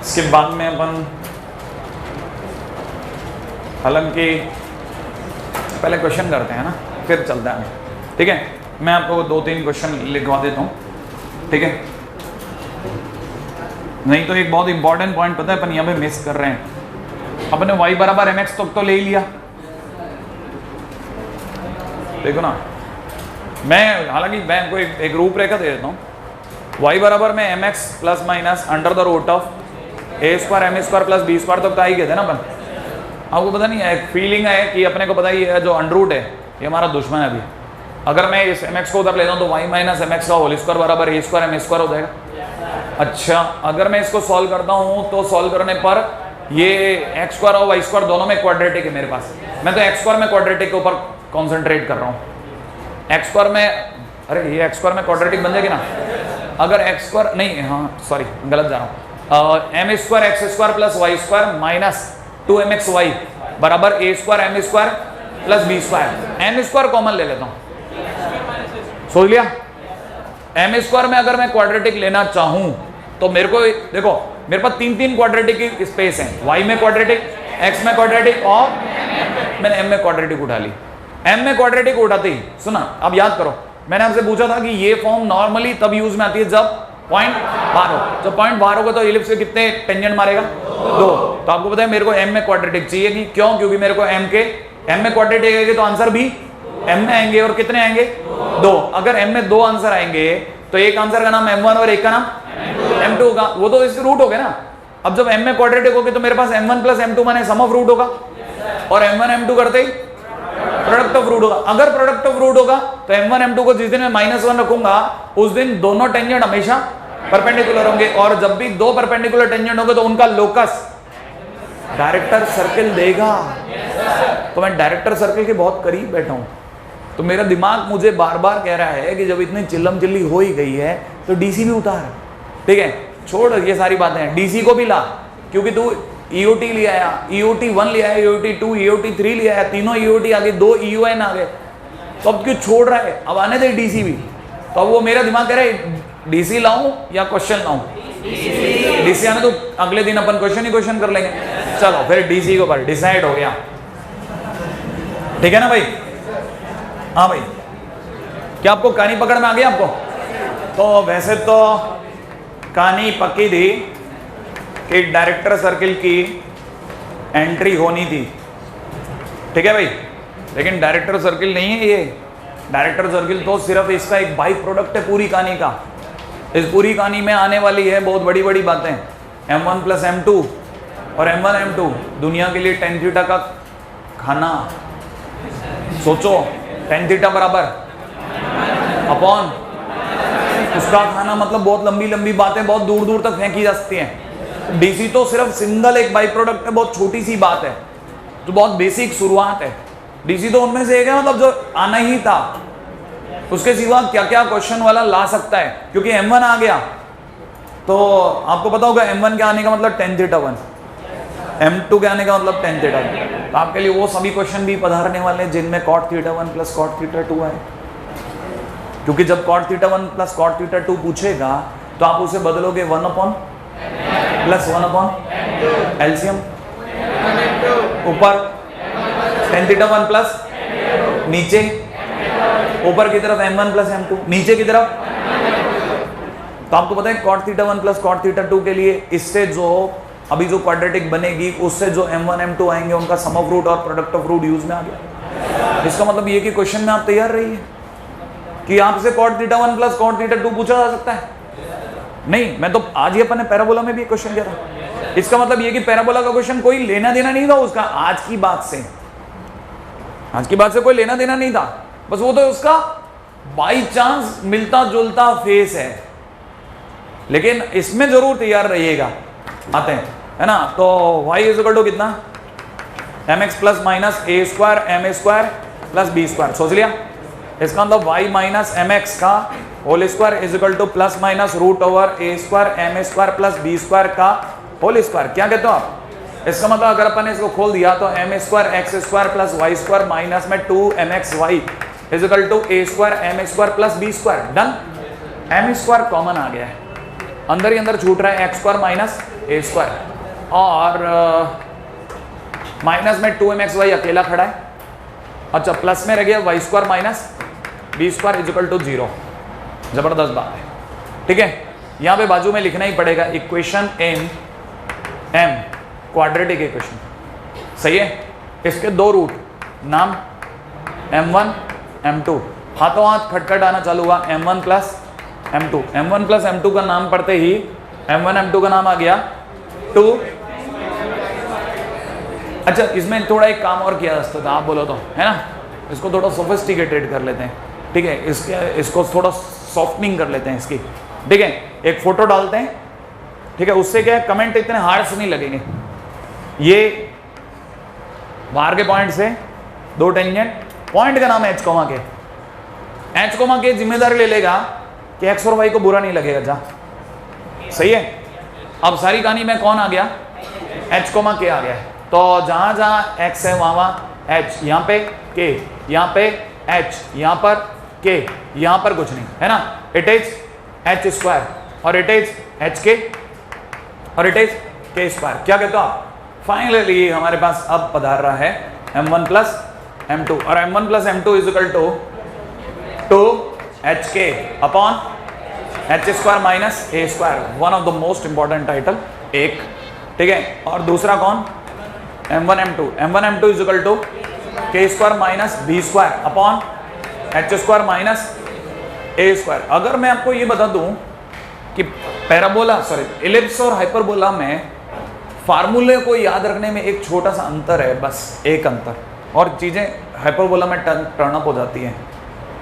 Speaker 1: इसके बाद में अपन हालांकि पहले क्वेश्चन करते हैं ना, फिर चलता है, ठीक है? मैं आपको 2-3 क्वेश्चन लिखवा देता हूँ, ठीक है? नहीं तो एक बहुत इंपॉर्टेंट पॉइंट पता है अपन यहाँ पे मिस कर रहे हैं। अपने y बराबर mx तो ले ही लिया, देखो ना। मैं हालांकि मैं आपको एक रूपरेखा दे देता हूँ। y बराबर में mx plus minus under the root of a square M square plus B square, तो आ ही गए थे ना अपन। आपको पता नहीं है, एक फीलिंग है कि अपने को पता ही है जो अंडर रूट है ये हमारा दुश्मन है अभी। अगर मैं इस mx को उधर ले जाऊँ तो y माइनस mx का होल स्क्वायर बराबर ए स्क्वायर एम स्क्वायर हो जाएगा। अच्छा, अगर मैं इसको सॉल्व करता हूँ तो सॉल्व करने पर ये एक्स स्क्वायर और वाई स्क्वायर दोनों में क्वाड्रेटिक है मेरे पास। मैं तो एक्स स्क्वायर में क्वाड्रेटिक के ऊपर कॉन्सेंट्रेट कर रहा हूँ। एक्स स्क्वायर में, अरे ये एक्स स्क्वायर में क्वाड्रेटिक बन जाएगी ना? अगर एक्स स्क्वायर नहीं, हाँ सॉरी गलत जा रहा हूँ। M square x square plus Y square minus 2mx Y बराबर A square M square plus B square. M square common ले लेता हूँ, सोच लिया? एम स्क्वायर में अगर मैं क्वाड्रेटिक लेना चाहूं तो मेरे को देखो, मेरे पास 3 क्वाड्रेटिक की स्पेस है। y में क्वाड्रेटिक, x में क्वाड्रेटिक और मैंने m में क्वाड्रेटिक उठा ली। m में क्वाड्रेटिक उठाते ही सुना, अब याद करो, मैंने आपसे पूछा था कि ये फॉर्म नॉर्मली तब यूज में आती है जब पॉइंट बाहर हो। जब पॉइंट बाहर होगा तो इलिप्स से कितने टेंजेंट मारेगा? 2। तो आपको पता है मेरे को m में क्वाड्रेटिक चाहिए कि क्यों? क्योंकि मेरे को m में क्वाड्रेटिक आएंगे तो आंसर भी m में आएंगे, और कितने आएंगे? 2। अगर m में 2 आंसर आएंगे तो एक आंसर का नाम m1 और एक का नाम m2 होगा। वो तो इसके रूट हो गए ना। अब जब m में क्वाड्रेटिक होगे तो मेरे पास m1 प्लस m2 माने सम ऑफ रूट होगा, और m1 m2 करते ही प्रोडक्ट ऑफ रूट होगा। अगर प्रोडक्ट ऑफ रूट होगा तो m1 m2 को जिस दिन मैं -1 रखूंगा उस दिन दोनों टेंजेंट हमेशा परपेंडिकुलर होंगे, और जब भी 2 परपेंडिकुलर टेंजेंट होंगे तो उनका लोकस डायरेक्टर सर्किल देगा। तो मैं डायरेक्टर सर्किल के बहुत करीब बैठा हूं, तो मेरा दिमाग मुझे बार बार कह रहा है कि जब इतनी चिल्लम चिल्ली हो ही गई है तो डीसी भी उतार, ठीक है? छोड़ ये सारी बातें, डीसी को भी ला, क्योंकि तू ईओटी ले आया, ईओटी 1 ले आया, ईओटी 2, ईओटी 3 ले आया, तीनों ईओटी आ गए, 2 ईओएन आ गए, तो अब क्यों छोड़ रहा है? अब आने दे डीसी भी। तो अब वो मेरा दिमाग कह रहा है डीसी लाऊं या क्वेश्चन लाऊं? डीसी आने तो अगले दिन अपन क्वेश्चन कर लेंगे। चलो फिर डीसी के ऊपर डिसाइड हो गया, ठीक है ना भाई? हाँ भाई, क्या आपको कहानी पकड़ में आ गई आपको? तो वैसे तो कहानी पक्की थी कि डायरेक्टर सर्किल की एंट्री होनी थी, ठीक है भाई? लेकिन डायरेक्टर सर्किल नहीं है ये। डायरेक्टर सर्किल तो सिर्फ इसका एक बाई प्रोडक्ट है पूरी कहानी का। इस पूरी कहानी में आने वाली है बहुत बड़ी बड़ी बातें। m1 प्लस m2 और m1 m2 दुनिया के लिए tan थीटा का खाना। सोचो, tan थीटा बराबर अपॉन उसका खाना, मतलब बहुत लंबी लंबी बातें बहुत दूर दूर तक फेंकी जा सकती हैं। डीसी तो सिर्फ सिंगल एक बाई प्रोडक्ट है, बहुत छोटी सी बात है, तो बहुत बेसिक शुरुआत है। डीसी तो उनमें से एक है, मतलब जो आना ही था। उसके सिवा क्या क्या क्वेश्चन वाला ला सकता है, क्योंकि m1 आ गया तो आपको पता होगा m1 के आने का मतलब tan थीटा 1, m2 के आने का मतलब tan थीटा 2। तो आपके लिए वो सभी क्वेश्चन भी पधारने वाले हैं जिनमें cot theta 1 plus cot theta 2 है, क्योंकि जब cot theta 1 plus cot theta 2 पूछेगा तो आप उसे बदलोगे 1 अपॉन प्लस 1 अपॉन एलसीएम, ऊपर tan थीटा 1 प्लस, नीचे ऊपर की तरफ m1 प्लस m2, नीचे की तरफ। तो आपको पता है cot theta 1 plus cot theta 2 के लिए इससे जो अभी जो क्वाड्रेटिक बनेगी उससे जो m1 m2 आएंगे उनका सम ऑफ रूट और प्रोडक्ट ऑफ रूट यूज में आ गया। इसका मतलब ये कि क्वेश्चन में आप तैयार रहिए कि आपसे cot theta 1 plus cot theta 2 पूछा जा सकता है। नहीं, मैं तो आज ही अपने पैराबोला में भी क्वेश्चन किया था। इसका मतलब ये कि पैराबोला का क्वेश्चन कोई लेना देना नहीं था उसका आज की बात से, आज की बात से कोई लेना देना नहीं था, बस वो तो उसका बाई चांस मिलता जुलता फेस है। लेकिन इसमें जरूर तैयार रहिएगा, आते हैं है ना। तो y इज इक्वल टू कितना, mx plus minus A square M square plus B square, सोच लिया। इसका मतलब y माइनस एम एक्स का whole square is equal to plus minus root over A square M square plus B square का whole square. क्या कहते हो आप? इसका मतलब अगर अपन ने इसको खोल दिया तो M square x square plus Y square minus में 2mx y is equal to A square M square plus B square. Done. M square common आ गया है, अंदर ही अंदर छूट रहा है X square minus A square, और माइनस में 2mx y अकेला खड़ा है। अच्छा, प्लस में रह गया y square minus B square is equal to 0। जबरदस्त बात है, ठीक है। यहां पे बाजू में लिखना ही पड़ेगा equation in m quadratic equation, सही है। इसके दो रूट, नाम m1 m2, हाथों हाथ खटखट आना चालू हुआ m1 plus m2। m1 plus m2 का नाम पढ़ते ही m1 m2 का नाम आ गया 2। अच्छा, इसमें थोड़ा एक काम और किया जा सकता था, आप बोलो तो, है ना। इसको थोड़ा सोफिस्टिकेटेड कर लेते हैं, ठीक है। इसको थोड़ा सॉफ्टनिंग कर लेते हैं इसकी, ठीक है। एक फोटो डालते हैं, ठीक है। उससे क्या है, कमेंट इतने हार्श नहीं लगेंगे। ये बाहर के पॉइंट से दो टेंजेंट, पॉइंट का नाम है एच कोमा के, एच कोमा के जिम्मेदारी ले लेगा कि एक्स और वाई को बुरा नहीं लगेगा, जा, सही है। अब सारी कहानी में कौन आ गया, एच कोमा के आ गया है। तो जहां जहां एक्स है वहां वहां एच, यहाँ पे के, यहाँ पे एच, यहाँ पर के, यहाँ पर कुछ नहीं, है ना। इट इज एच स्क्वायर और इट इज एच के और इट इज के स्क्वायर। क्या कहते हो आप? फाइनली हमारे पास अब पधार रहा है m1 प्लस m2, और m1 plus m2 is equal to 2hk upon H square minus A square. One of the most important title, एक, ठीक है। और दूसरा कौन, m1 m2 is equal to K square minus B square upon H square minus A square. अगर मैं आपको ये बता दूं कि पैराबोला, सॉरी, इलिप्स और हाइपरबोला में फार्मूले को याद रखने में एक छोटा सा अंतर है, बस एक अंतर, और चीजें हाइपरबोला में टर्न अप हो जाती हैं।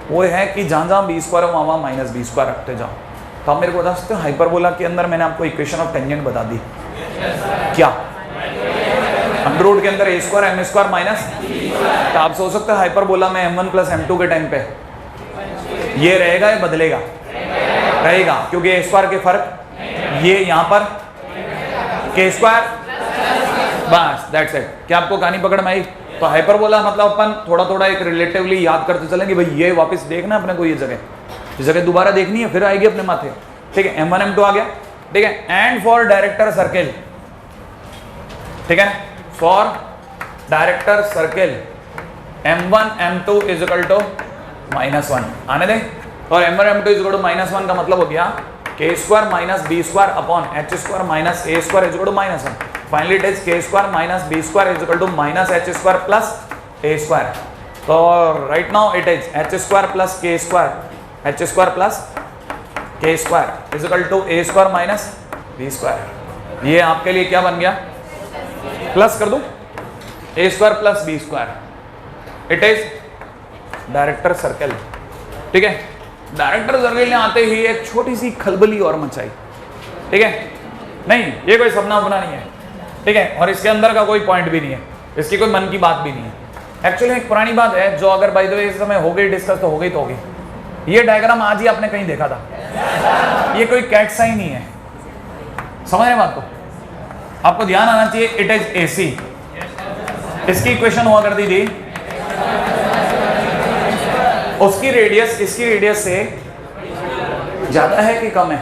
Speaker 1: वो है कि जहां जहां बी स्क्वायर है वहां वहां माइनस बी स्क्वायर रखते जाओ। तो आप मेरे को बता सकते हो हाइपरबोला के अंदर मैंने आपको इक्वेशन ऑफ टेंजेंट बता दी, क्या अंडर रूट के अंदर ए स्क्वायर एम स्क्वायर माइनस। तो आप सोच सकते हो हाइपरबोला में m1 प्लस m2 के टाइम पे ये रहेगा या बदलेगा? रहेगा, क्योंकि ए स्क्वायर के फर्क ये यहाँ पर के स्क्वायर, बस दैट्स इट। क्या आपको कहानी पकड़ में आई? तो हाइपरबोला मतलब अपन थोड़ा थोड़ा एक रिलेटिवली याद करते चलेंगे, भाई ये वापस देखना अपने को, ये जगह दोबारा देखनी है, फिर आएगी अपने माथे, ठीक है। m1 m2 आ गया, ठीक है। एंड फॉर डायरेक्टर सर्किल, ठीक है, for director circle m1 m2 is equal to -1 आने दें। और m1 m2 is equal to -1 का मतलब हो गया K square minus B square upon H square minus A square is equal to -1। Finally it is K square minus B square is equal to minus H square plus A square. तो right now it is H square plus K square, H square plus K square is equal to A square minus B square. ये आपके लिए क्या बन गया, plus कर दूं, A square plus B square. It is director circle, ठीक है। डायरेक्टर सर्कल ने आते ही एक छोटी सी खलबली और मचाई, ठीक है। नहीं, ये कोई सपना अपना नहीं है, ठीक है। और इसके अंदर का कोई पॉइंट भी नहीं है, इसकी कोई मन की बात भी नहीं है। एक्चुअली एक पुरानी बात है जो अगर बाय द वे इस समय हो गई डिस्कस तो हो गई तो होगी, ये डायग्राम आज ही आपने कहीं देखा था, ये कोई कैट साइन नहीं है, समझ रहे बात को? आपको ध्यान आना चाहिए, इट इज AC। इसकी इक्वेशन हुआ करती थी, उसकी रेडियस इसकी रेडियस से ज्यादा है कि कम है?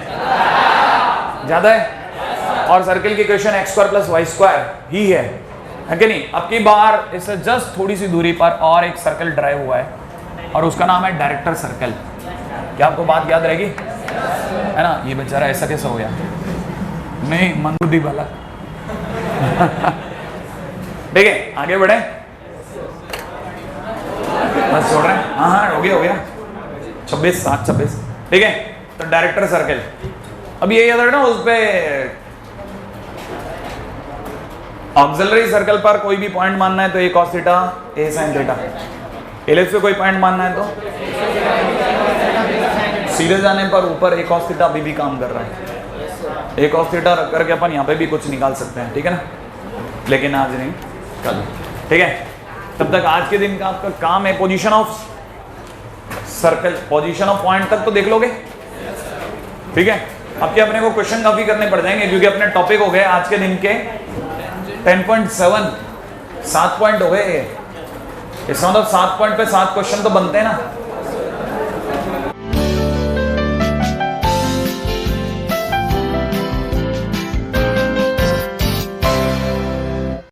Speaker 1: ज्यादा है। और सर्किल की इक्वेशन x² + y² ही है कि नहीं? अब की बार इससे जस्ट थोड़ी सी दूरी पर और एक सर्कल ड्राइव हुआ है और उसका नाम है डायरेक्टर सर्कल। क्या आपको बात याद रहेगी? है ना? ये बेचारा ऐसा कैसा हो गया? नहीं, मंदबुद्धि वाला। ठीक है, आगे बढ़े, बस छोड़ रहे हैं। हाँ, हो गया 26 7 26। ठीक है, तो डायरेक्टर सर्कल, अब ये याद रखना, उस पे ऑक्सिलरी सर्कल पर कोई भी पॉइंट मानना है तो a cos theta a sin theta, ellipse पे कोई पॉइंट मानना है तो सीधे जाने पर ऊपर a cos थीटा अभी भी काम कर रहा है। a cos थीटा रख करके अपन यहाँ पे भी कुछ निकाल सकते हैं, ठीक है ना? लेकिन आज नहीं, कल। ठीक है, तब तक आज के दिन का आपका काम है position of circle, position of point तक तो देख लोगे। ठीक है, अब क्या अपने को क्वेश्चन काफी करने पड़ जाएंगे क्योंकि अपने टॉपिक हो गए आज के दिन के 10.7, 7 पॉइंट हो गए। इसका मतलब 7 पॉइंट पे 7 क्वेश्चन तो बनते हैं ना।